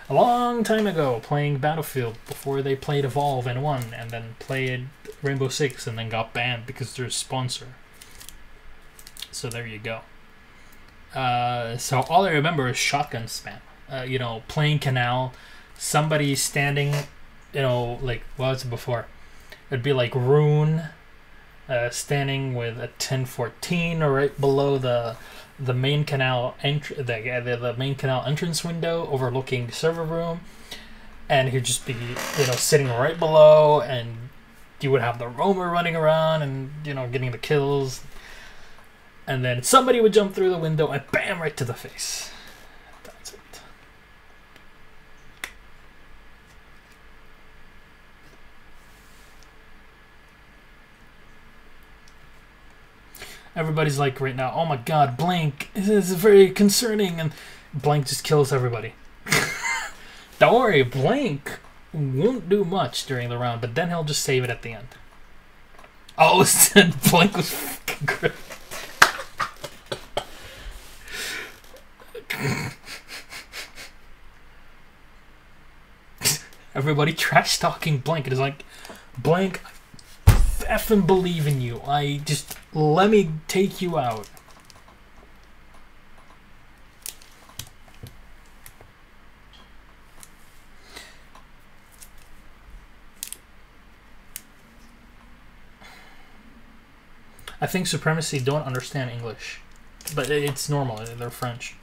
a long time ago, playing Battlefield, before they played Evolve and won, and then played Rainbow Six and then got banned because they're a sponsor. So there you go. So all I remember is shotgun spam. Playing Canal, somebody standing, like, what was it before? It'd be like Rune, standing with a 1014 or right below the main canal the main canal entrance window overlooking the server room, and he'd just be sitting right below, and you would have the roamer running around and getting the kills, and then somebody would jump through the window and bam, right to the face. That's it. Everybody's like right now, oh my god, Blank, this is very concerning, and Blank just kills everybody. Don't worry, Blank won't do much during the round, but then he'll just save it at the end. Oh, Blank was fucking great. Everybody trash talking Blank. It is like, Blank, I effing believe in you. Let me take you out. I think Supremacy don't understand English, but it's normal. They're French,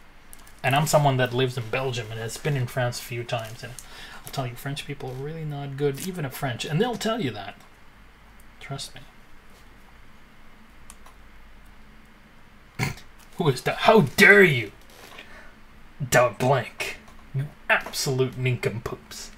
and I'm someone that lives in Belgium and has been in France a few times, and I'll tell you, French people are really not good, even at French, and they'll tell you that. Trust me. Who is that? How dare you? Blank. You absolute nincompoops.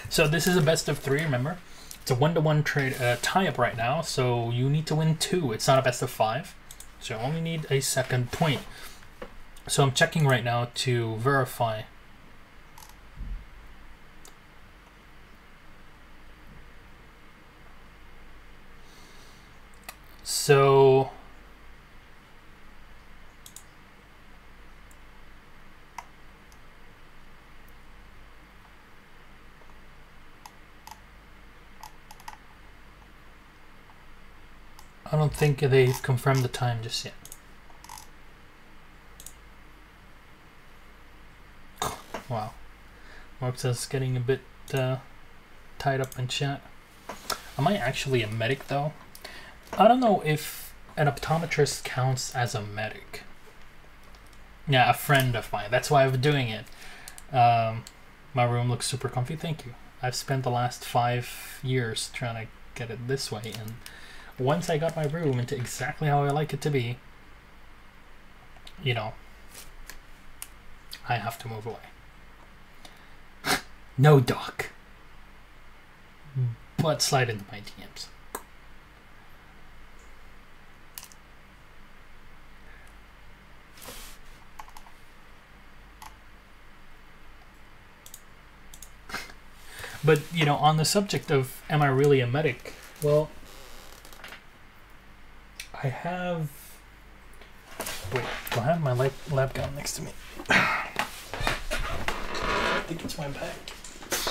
So this is a best of 3, remember? It's a 1-to-1 trade tie-up right now, so you need to win 2. It's not a best of 5, so you only need a second point. So I'm checking right now to verify. So I don't think they've confirmed the time just yet. Wow. Mark says getting a bit tied up in chat. Am I actually a medic though? I don't know if an optometrist counts as a medic. Yeah, a friend of mine. That's why I'm doing it. My room looks super comfy. Thank you. I've spent the last 5 years trying to get it this way, and once I got my room into exactly how I like it to be, I have to move away. No, Doc. But slide into my DMs. But, you know, on the subject of am I really a medic? Well, I have... Wait, do I have my lab gun next to me? I think it's my bag.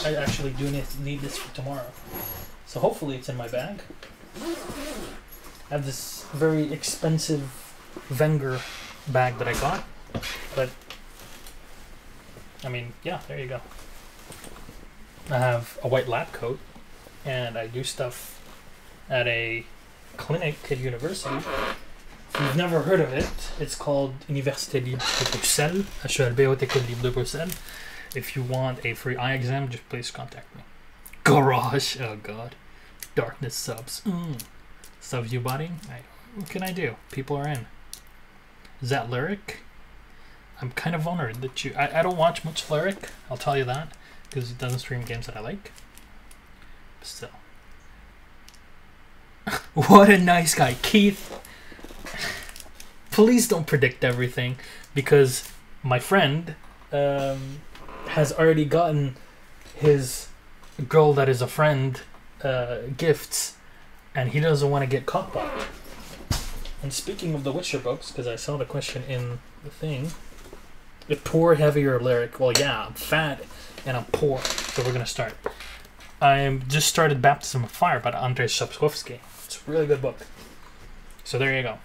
I actually do need this for tomorrow. So hopefully it's in my bag. I have this very expensive Wenger bag that I got. But, I mean, yeah, there you go. I have a white lab coat, and I do stuff at a clinic at university. If you've never heard of it, it's called Université Libre de Bruxelles, HELB Haute École Libre de Bruxelles. If you want a free eye exam, just please contact me. Garage, oh god. Darkness subs. Subs you body? What can I do? People are in. Is that Lyric? I'm kind of honored that you... I don't watch much Lyric, I'll tell you that, because it doesn't stream games that I like. But still. What a nice guy. Keith, please don't predict everything, because my friend has already gotten his girl that is a friend gifts, and he doesn't want to get caught by it. And speaking of the Witcher books, because I saw the question in the thing, the poor, heavier Lyric. Well, yeah, I'm fat and I'm poor, so we're gonna start. I just started Baptism of Fire by Andrzej Sapkowski. It's a really good book. So there you go.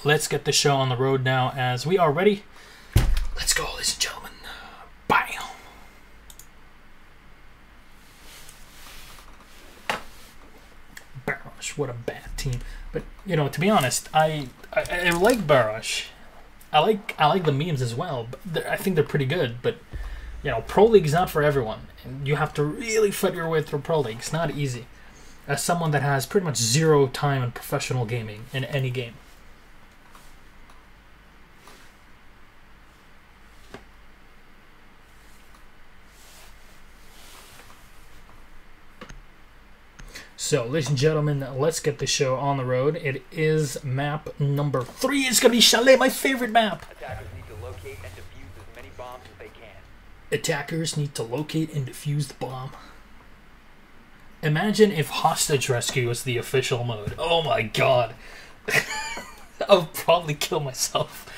Let's get the show on the road now, as we are ready. Let's go, ladies and gentlemen. Bam! Barosh, what a bad team. But, you know, to be honest, I like Barosh. I like the memes as well. But I think they're pretty good. But, you know, Pro League's not for everyone. And you have to really fight your way through Pro League. It's not easy. As someone that has pretty much zero time in professional gaming in any game. So, ladies and gentlemen, let's get the show on the road. It is map number 3. It's going to be Chalet, my favorite map. Attackers need to locate and defuse as many bombs as they can. Attackers need to locate and defuse the bomb. Imagine if hostage rescue was the official mode. Oh my god. I would probably kill myself.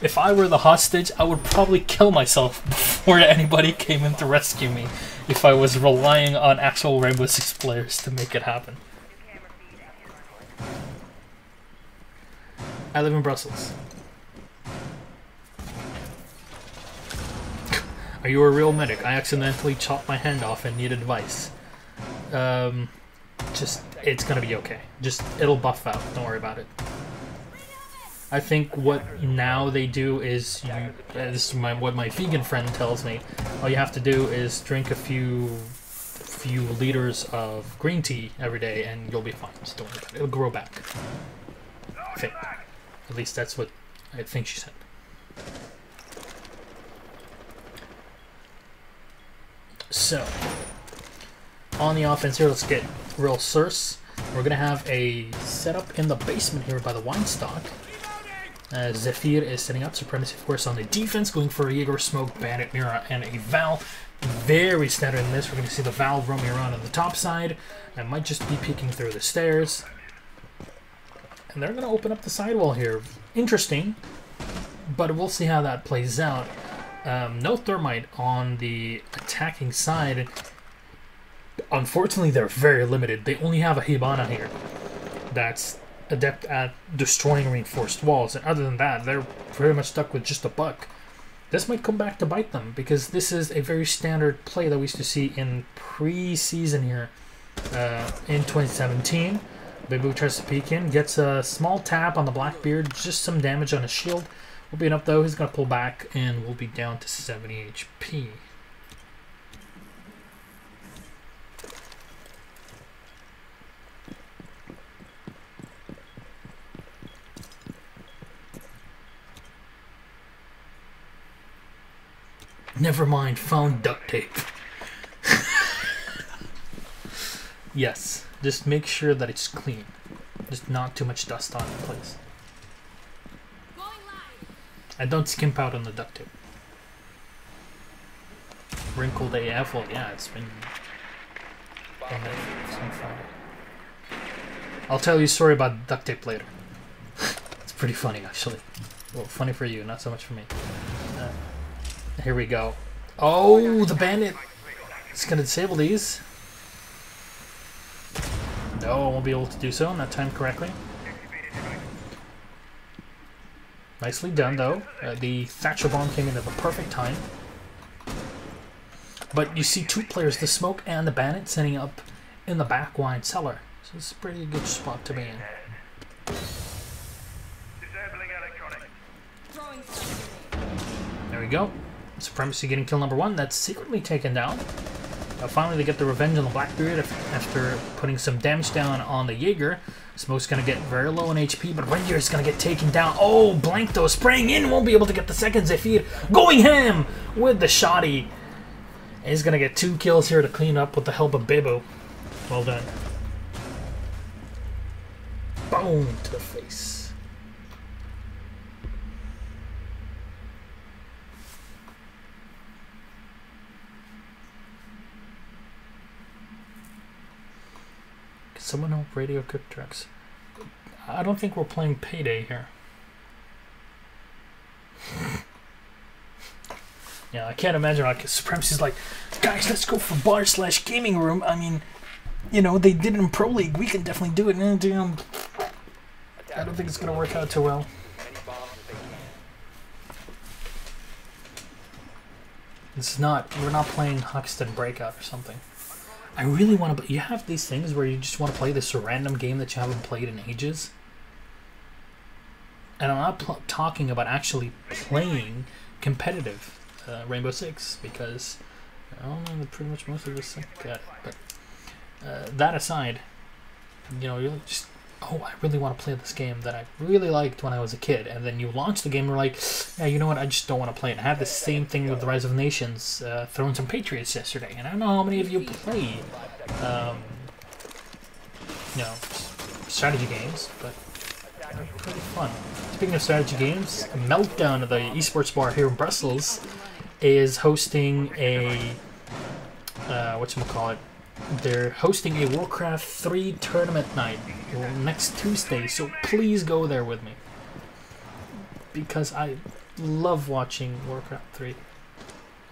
If I were the hostage, I would probably kill myself before anybody came in to rescue me, if I was relying on actual Rainbow Six players to make it happen. I live in Brussels. Are you a real medic? I accidentally chopped my hand off and need advice. Just, it's gonna be okay. Just, it'll buff out. Don't worry about it. I think what now they do is, this is what my vegan friend tells me, all you have to do is drink a few liters of green tea every day and you'll be fine. Just don't worry about it. It'll grow back. I think. At least that's what I think she said. So, on the offense here, let's get real Source. We're going to have a setup in the basement here by the wine stock. Zephyr is setting up. Supremacy, of course, on the defense, going for a Jaeger, Smoke, Bandit, Mira, and a Val. Very standard in this. We're going to see the Val roaming around on the top side. I might just be peeking through the stairs. And they're going to open up the sidewall here. Interesting, but we'll see how that plays out. No Thermite on the attacking side. Unfortunately, they're very limited. They only have a Hibana here that's adept at destroying reinforced walls, and other than that, they're pretty much stuck with just a buck. This might come back to bite them, because this is a very standard play that we used to see in pre-season here in 2017. Babu tries to peek in, gets a small tap on the Blackbeard, just some damage on his shield. Will be enough though. He's going to pull back, and we'll be down to 70 HP. Never mind, found duct tape. Yes, just make sure that it's clean. Just not too much dust on it, please. And don't skimp out on the duct tape. wrinkled AF. Well, yeah, it's been some fun. I'll tell you a story about duct tape later. It's pretty funny, actually. Well, funny for you, not so much for me. Here we go. Oh, the bandit! It's gonna disable these. No, I won't be able to do so, not timed correctly. Nicely done, though. The Thatcher bomb came in at the perfect time. But you see two players, the Smoke and the Bandit, setting up in the back wine cellar. So it's a pretty good spot to be in. There we go. Supremacy getting kill number 1. That's secretly taken down. Finally, they get the revenge on the Blackbeard after putting some damage down on the Jaeger. Smoke's going to get very low on HP, but Ranger is going to get taken down. Oh, Blankto spraying in. Won't be able to get the second Zephyr. Going ham with the Shoddy. He's going to get 2 kills here to clean up with the help of Bibu. Well done. Boom to the face. Someone help radio cook trucks. I don't think we're playing Payday here. Yeah, I can't imagine like Supremacy's like, guys, let's go for bar/gaming room. I mean, you know, they did it in Pro League. We can definitely do it. Damn. I don't think it's gonna work out too well. It's not. We're not playing Huxton Breakout or something. I really want to. You have these things where you just want to play this random game that you haven't played in ages. And I'm not talking about actually playing competitive Rainbow Six, because I don't know, pretty much most of us suck at it. But that aside, you know, you're just, oh, I really want to play this game that I really liked when I was a kid, and then you launch the game and you're like, yeah, you know what, I just don't want to play it. I had the same thing with the Rise of Nations, Thrones and Patriots yesterday, and I don't know how many of you play, you know, strategy games, but they're pretty fun. Speaking of strategy games, Meltdown, the esports bar here in Brussels, is hosting a, whatchamacallit, they're hosting a Warcraft 3 tournament night next Tuesday, so please go there with me. Because I love watching Warcraft 3.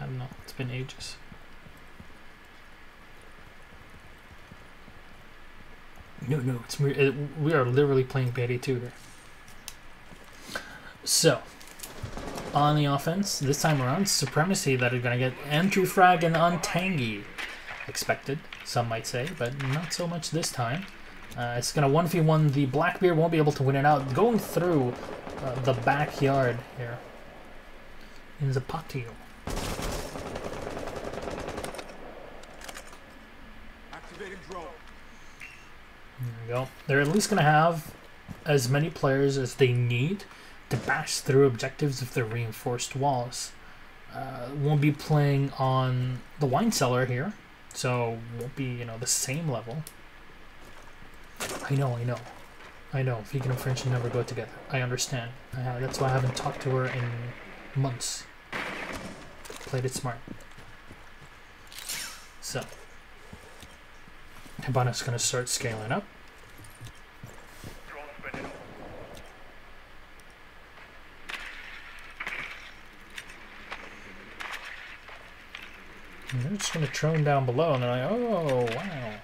I don't know, it's been ages. No, it's we are literally playing Payday 2 here. So, on the offense, this time around, Supremacy that are going to get entry frag and untangy. Expected, some might say, but not so much this time. It's going to 1v1. The Blackbeard won't be able to win it out. Going through the backyard here in the patio. Activating drone. There we go. They're at least going to have as many players as they need to bash through objectives if they're reinforced walls. Won't be playing on the wine cellar here, so won't be, you know, the same level. I know. Vegan and French never go together. I understand. That's why I haven't talked to her in months. Played it smart. So, Hibana's gonna start scaling up. And they're just going to drone down below, and they're like, oh, wow.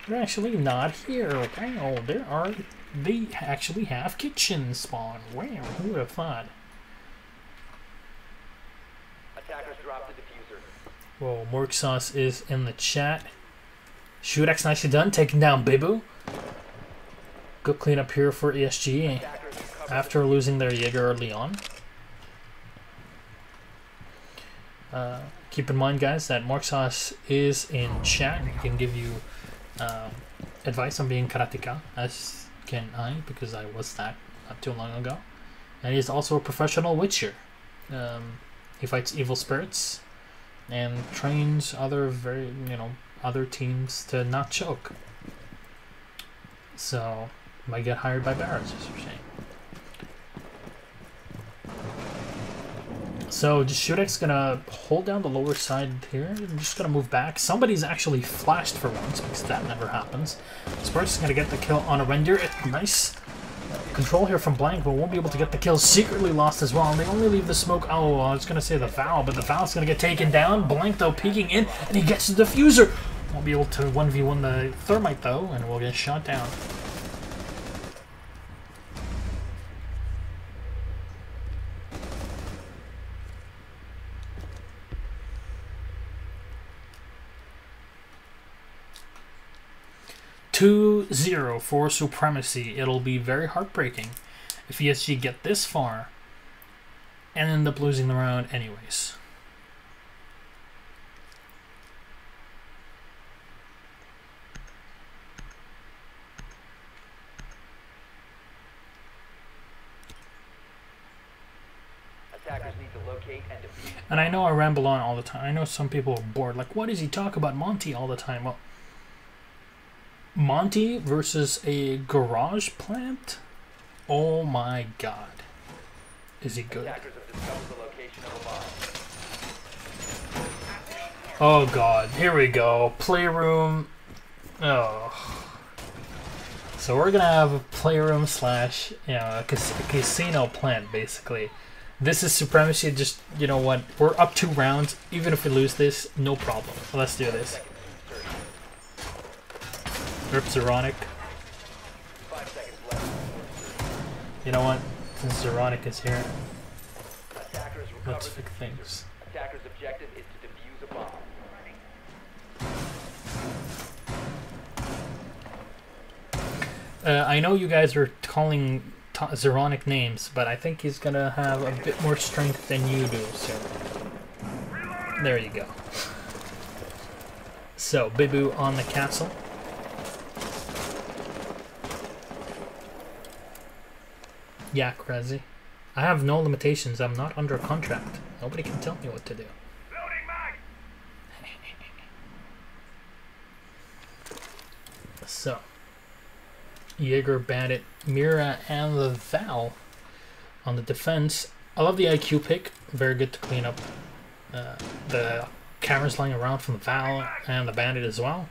They're actually not here. Wow, they actually have kitchen spawn. Wow, who would have thought? Attackers dropped the diffuser. Whoa, Mork Sauce is in the chat. Shudex nicely done, taking down Bibu. Good cleanup here for ESG after losing their Jaeger early on. Keep in mind, guys, that Mork Sauce is in chat and he can give you advice on being karateka, as can I, because I was that not too long ago. And he's also a professional witcher. He fights evil spirits and trains other other teams to not choke. So might get hired by Barrows, as you're saying. So just Shudek's gonna hold down the lower side here. I'm just gonna move back. Somebody's actually flashed for once because that never happens. Sparks is gonna get the kill on a render. Nice control here from Blank, but won't be able to get the kill. Secretly lost as well, and they only leave the smoke. Oh, I was gonna say the Val, but the Val's gonna get taken down. Blank though peeking in, and he gets the diffuser. Won't be able to 1v1 the Thermite though, and will get shot down. (2-0) for Supremacy. It'll be very heartbreaking if ESG get this far and end up losing the round anyways. Attackers need to locate and defuse. And I know I ramble on all the time. I know some people are bored. Like, why does he talk about Monty all the time? Well, Monty versus a garage plant? Oh my god. Is he good? Attackers have discovered the location of a bomb. Oh god, here we go. Playroom. Oh. So we're gonna have a playroom slash, you know, a casino plant basically. This is Supremacy. Just, you know what? We're up 2 rounds. Even if we lose this, no problem. Let's do this. Rip Euronic. 5 seconds left. You know what? Since Euronic is here, Attackers let's recovered fix the diffuser. things. Attackers' objective is to defuse a bomb. I know you guys are calling Euronic names, but I think he's gonna have a bit more strength than you do, so there you go. So, Bibu on the castle. Yeah, crazy. I have no limitations. I'm not under contract. Nobody can tell me what to do. So, Jaeger, Bandit, Mira, and the Val on the defense. I love the IQ pick. Very good to clean up the cameras lying around from the Val and the Bandit as well.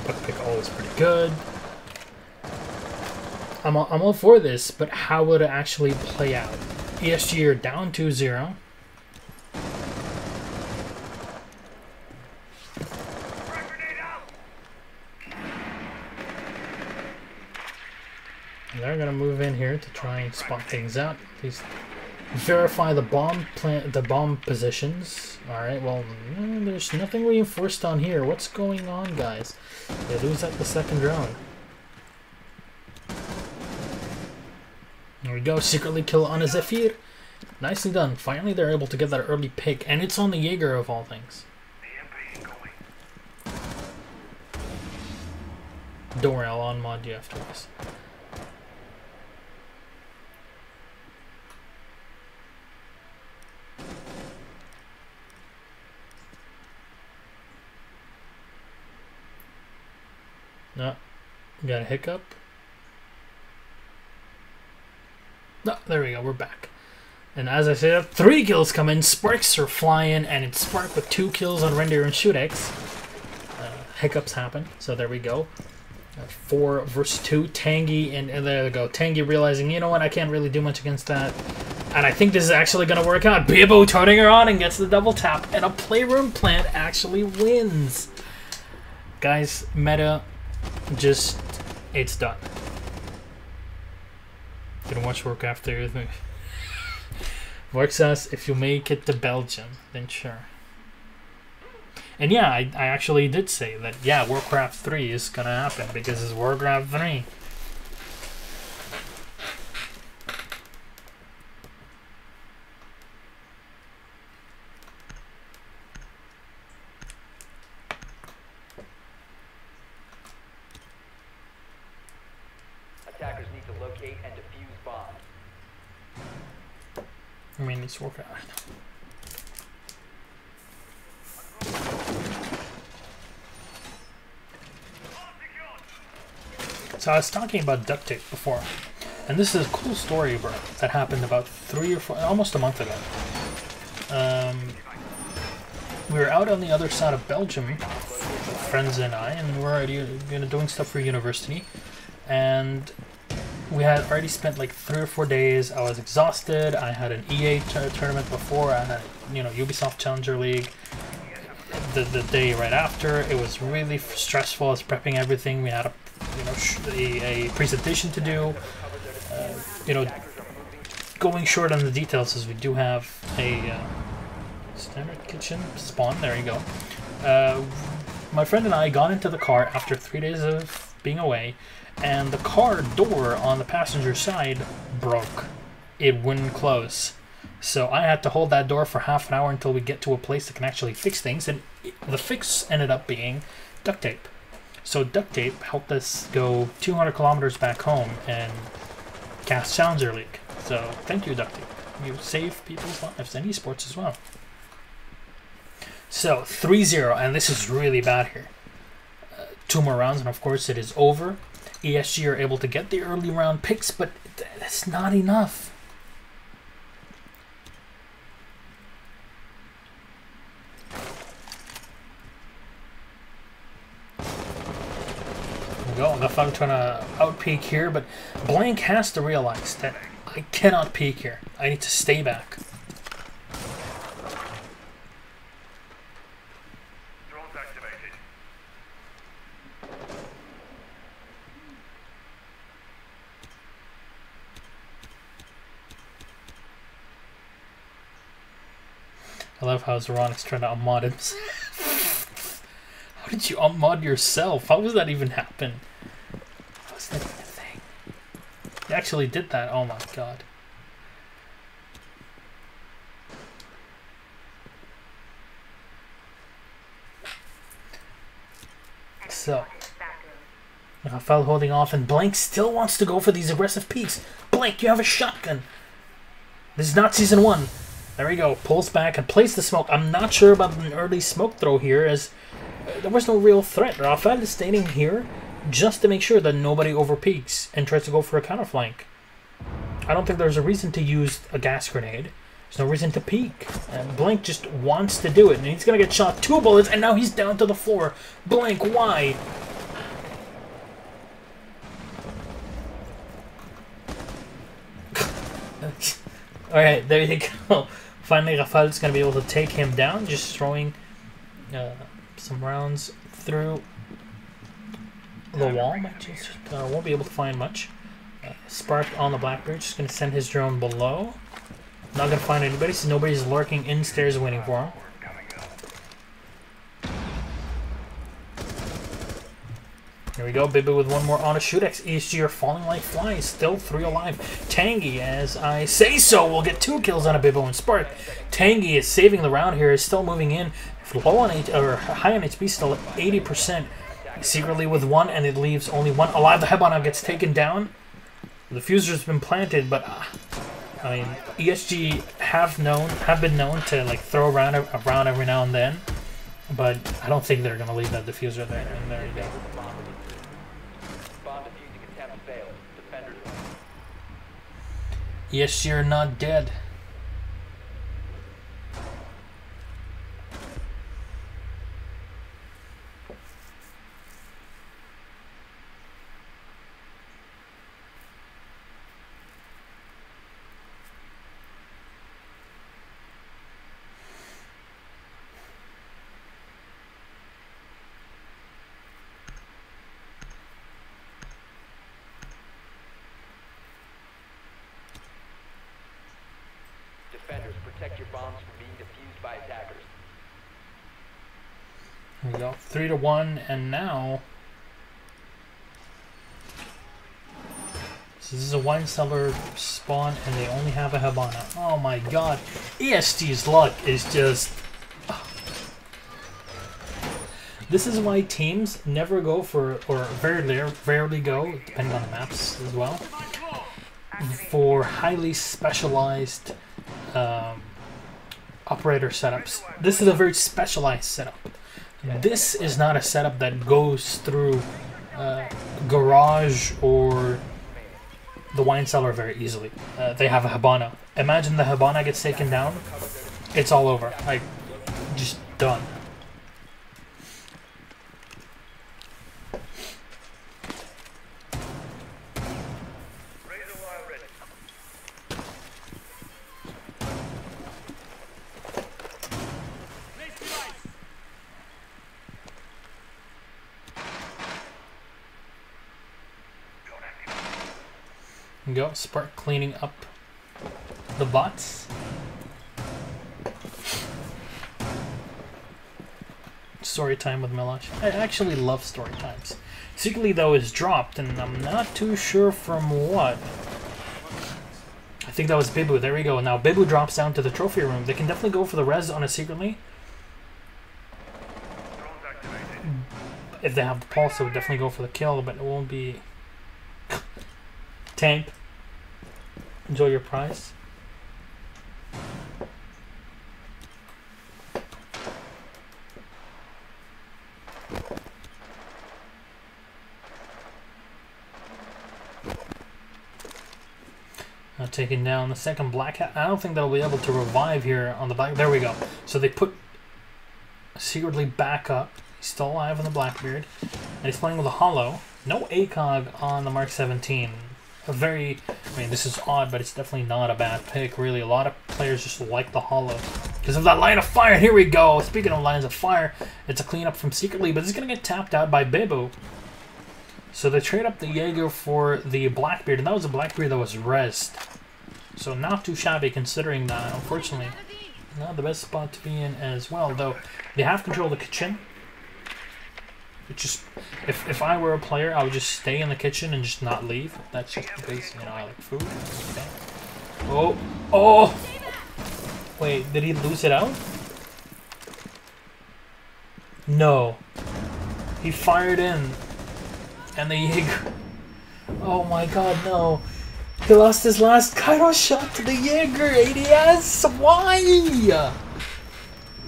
Buck pick always pretty good. I'm all for this, but how would it actually play out? ESG are down 2-0. They're gonna move in here to try and spot things out. Please verify the bomb positions. All right. Well, there's nothing reinforced on here. What's going on, guys? They lose at the second round. There we go. Secretly kill on a Zephyr. Nicely done. Finally, they're able to get that early pick, and it's on the Jaeger of all things. Don't worry, I'll unmod you after this. No, got a hiccup. No, there we go, we're back. And as I said, 3 kills come in, Sparks are flying, and it's Spark with 2 kills on Render and Shootex. Hiccups happen, so there we go. 4 versus 2, Tangy, and there we go. Tangy realizing, you know what, I can't really do much against that. And I think this is actually going to work out. Bibo turning her on and gets the double tap, and a Playroom plant actually wins. Guys, meta, just, it's done. Gonna watch Warcraft 3 with me. Work says if you make it to Belgium, then sure. And yeah, I actually did say that, yeah, Warcraft 3 is gonna happen because it's Warcraft 3. Attackers need to locate and defuse bombs. I mean, it's Warcraft. So I was talking about duct tape before, and this is a cool story, bro, that happened about 3 or 4, almost a month ago. We were out on the other side of Belgium, friends and I, and we were already doing stuff for university, and we had already spent like 3 or 4 days. I was exhausted. I had an EA tournament before. I had, Ubisoft Challenger League the day right after. It was really stressful. I was prepping everything. We had a presentation to do. Going short on the details, as we do have a standard kitchen spawn. There you go. My friend and I got into the car after 3 days of being away, and the car door on the passenger side broke. It wouldn't close. So I had to hold that door for half an hour until we get to a place that can actually fix things, and the fix ended up being duct tape. So duct tape helped us go 200 kilometers back home and cast Challenger League. So thank you, duct tape. You save people's lives and esports as well. So 3-0, and this is really bad here. 2 more rounds, and of course it is over. ESG are able to get the early round picks, but that's not enough. There we go. Rafal trying to out-peek here, but Blank has to realize that I cannot peek here. I need to stay back. I love how Euronics trying to unmod himself. How did you unmod yourself? How does that even happen? How is that even a thing? You actually did that? Oh my god. So, Rafael holding off, and Blank still wants to go for these aggressive peaks. Blank, you have a shotgun. This is not season 1. There we go. Pulls back and plays the smoke. I'm not sure about an early smoke throw here, as there was no real threat. Rafael is standing here just to make sure that nobody overpeaks and tries to go for a counterflank. I don't think there's a reason to use a gas grenade. There's no reason to peek. And Blank just wants to do it, and he's going to get shot 2 bullets, and now he's down to the floor. Blank, why? Alright, there you go. Finally, Rafael's going to be able to take him down, just throwing some rounds through the wall. Just won't be able to find much. Spark on the Blackbird, just going to send his drone below. Not going to find anybody, so nobody's lurking in stairs waiting for him. Here we go, Bibi with one more on a shootex. ESG are falling like flies, still 3 alive. Tangy, as I say so, will get 2 kills on a Bibo and Spark. Tangy is saving the round here, is still moving in. Low on high on HP, still at 80%. Secretly with 1, and it leaves only 1 alive. The Hebana gets taken down. The fuser's been planted, but I mean, ESG have been known to like throw around every now and then, but I don't think they're gonna leave that diffuser there. And there you go. Yes, you're not dead. Defenders, protect your bombs from being defused by attackers. There we go. 3-1, and now so this is a wine cellar spawn, and they only have a Habana. Oh my god. EST's luck is just... This is why teams never go for, or very rarely go, depending on the maps as well, for highly specialized operator setups. This is a very specialized setup. This is not a setup that goes through garage or the wine cellar very easily. They have a Habana. Imagine the Habana gets taken down, it's all over. Like, just done. Go, Spark cleaning up the bots. Story time with Milosh. I actually love story times. Secretly though is dropped, and I'm not too sure from what. I think that was Bibu. There we go. Now Bibu drops down to the trophy room. They can definitely go for the res on it secretly. If they have the pulse, they would definitely go for the kill, but it won't be. Tank. Enjoy your prize. Now taking down the second black hat. I don't think they'll be able to revive here on the back. There we go. So they put secretly back up. He's still alive on the Blackbeard. And he's playing with a hollow. No ACOG on the Mark 17. A very, I mean, this is odd, but it's definitely not a bad pick, really. A lot of players just like the hollow because of that line of fire. Here we go. Speaking of lines of fire, it's a cleanup from secretly, but it's going to get tapped out by Bibu. So they trade up the Jaeger for the Blackbeard, and that was a Blackbeard that was rezzed. So not too shabby considering that. Unfortunately, not the best spot to be in as well, though they have control of the kitchen. It's just, if I were a player, I would just stay in the kitchen and just not leave. That's just because, you know, I like food. Okay. Oh, oh! Wait, did he lose it out? No. He fired in. And the Jaeger. Oh my god, no. He lost his last Kairos shot to the Jaeger. ADS! Why?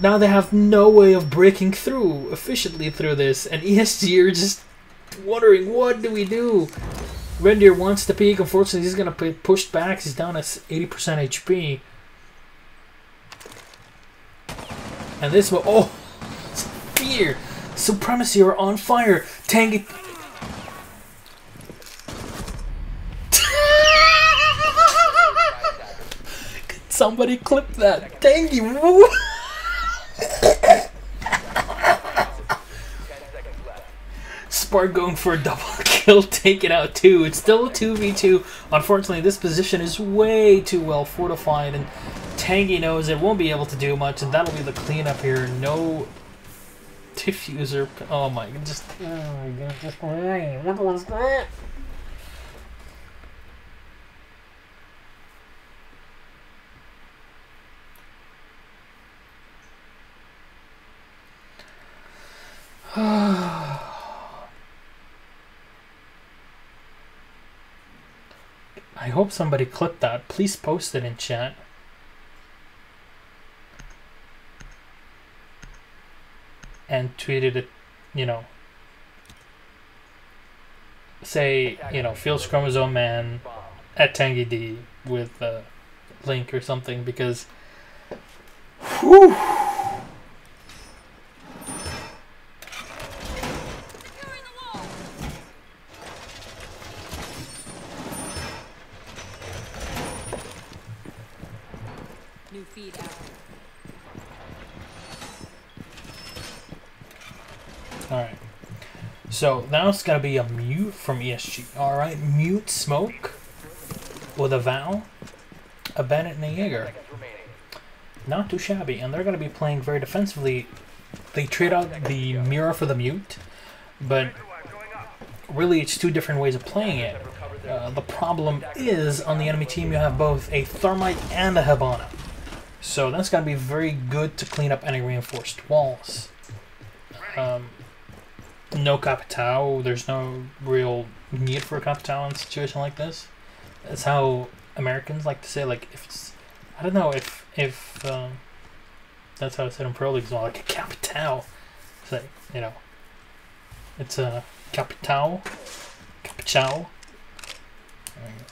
Now they have no way of breaking through efficiently through this, and ESG are just wondering, what do we do? Red Deer wants to peek. Unfortunately, he's going to be pushed back. He's down at 80% HP. And this one, oh, fear. Supremacy are on fire. Tangy. Somebody clip that. Tangy. Woo. Spark going for a double kill, take it out too. It's still a 2v2. Unfortunately, this position is way too well fortified, and Tangy knows it won't be able to do much, and that'll be the cleanup here. No diffuser. Oh my god, just oh my god, just what was that? I hope somebody clipped that. Please post it in chat. And tweeted it, you know. Say, you know, Fields Chromosome Man at Tangy D with a link or something, because whew. New feed out. Alright. So now it's gonna be a mute from ESG. Alright, mute smoke with a Vow, a Bennett and a Jaeger. Not too shabby, and they're gonna be playing very defensively. They trade out the mirror for the mute, but really it's two different ways of playing it. The problem is on the enemy team you have both a Thermite and a Habana. So that's going to be very good to clean up any reinforced walls. No Capitao. There's no real need for a Capitao in a situation like this. That's how Americans like to say, like, if it's... I don't know if that's how it's said in Pro League as well, like a Capitao. It's like, you know... It's a Capital. Capital. There you go.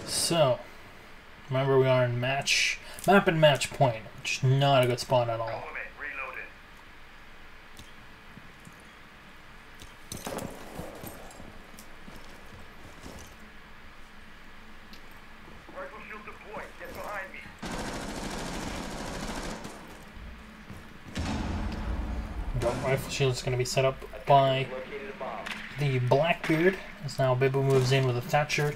So, remember we are in map and match point, which is not a good spot at all. Rifle shield is going to be set up by the Blackbeard. As now Bibu moves in with a Thatcher.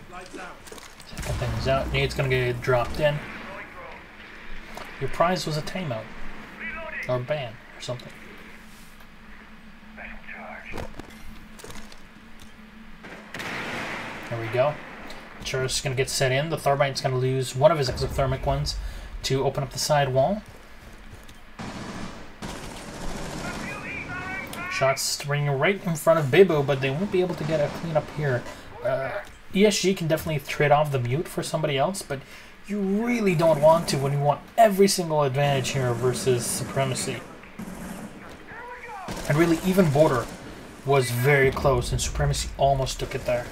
Check things out. Nade's going to get dropped in. Your prize was a timeout. Or ban, or something. There we go. Char's going to get set in. The Tharbite's going to lose one of his exothermic ones to open up the side wall. Shots ringing right in front of Bibu, but they won't be able to get a clean up here. ESG can definitely trade off the mute for somebody else, but you really don't want to when you want every single advantage here versus Supremacy. And really, even Border was very close, and Supremacy almost took it there.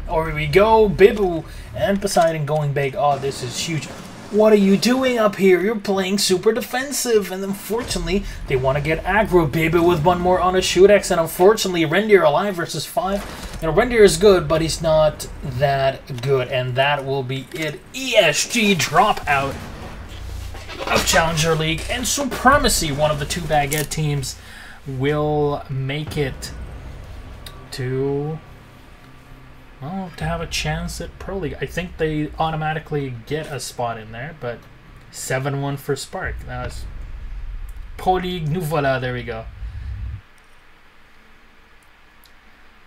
Oh, here we go, Bibu and Poseidon going big. Oh, this is huge. What are you doing up here? You're playing super defensive, and unfortunately, they want to get aggro. Bibu with one more on a Shootex, and unfortunately, Rendir alive versus 5. You know, Rendir is good, but he's not that good, and that will be it. ESG drop out of Challenger League, and Supremacy, one of the two Baguette teams, will make it to... well, to have a chance at Pro League. I think they automatically get a spot in there, but 7-1 for Spark. That was Pro League, nous voilà, there we go.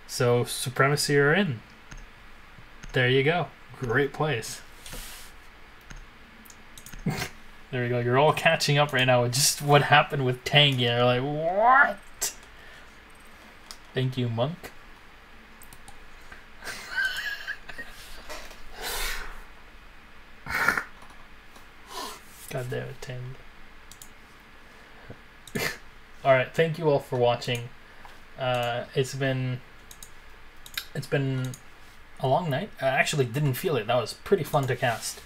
So, Supremacy are in. There you go. Great place. There we go. You're all catching up right now with just what happened with Tangy. They're like, what? Thank you, Monk. God damn it, Tim. Alright, thank you all for watching. It's been a long night. I actually didn't feel it. That was pretty fun to cast.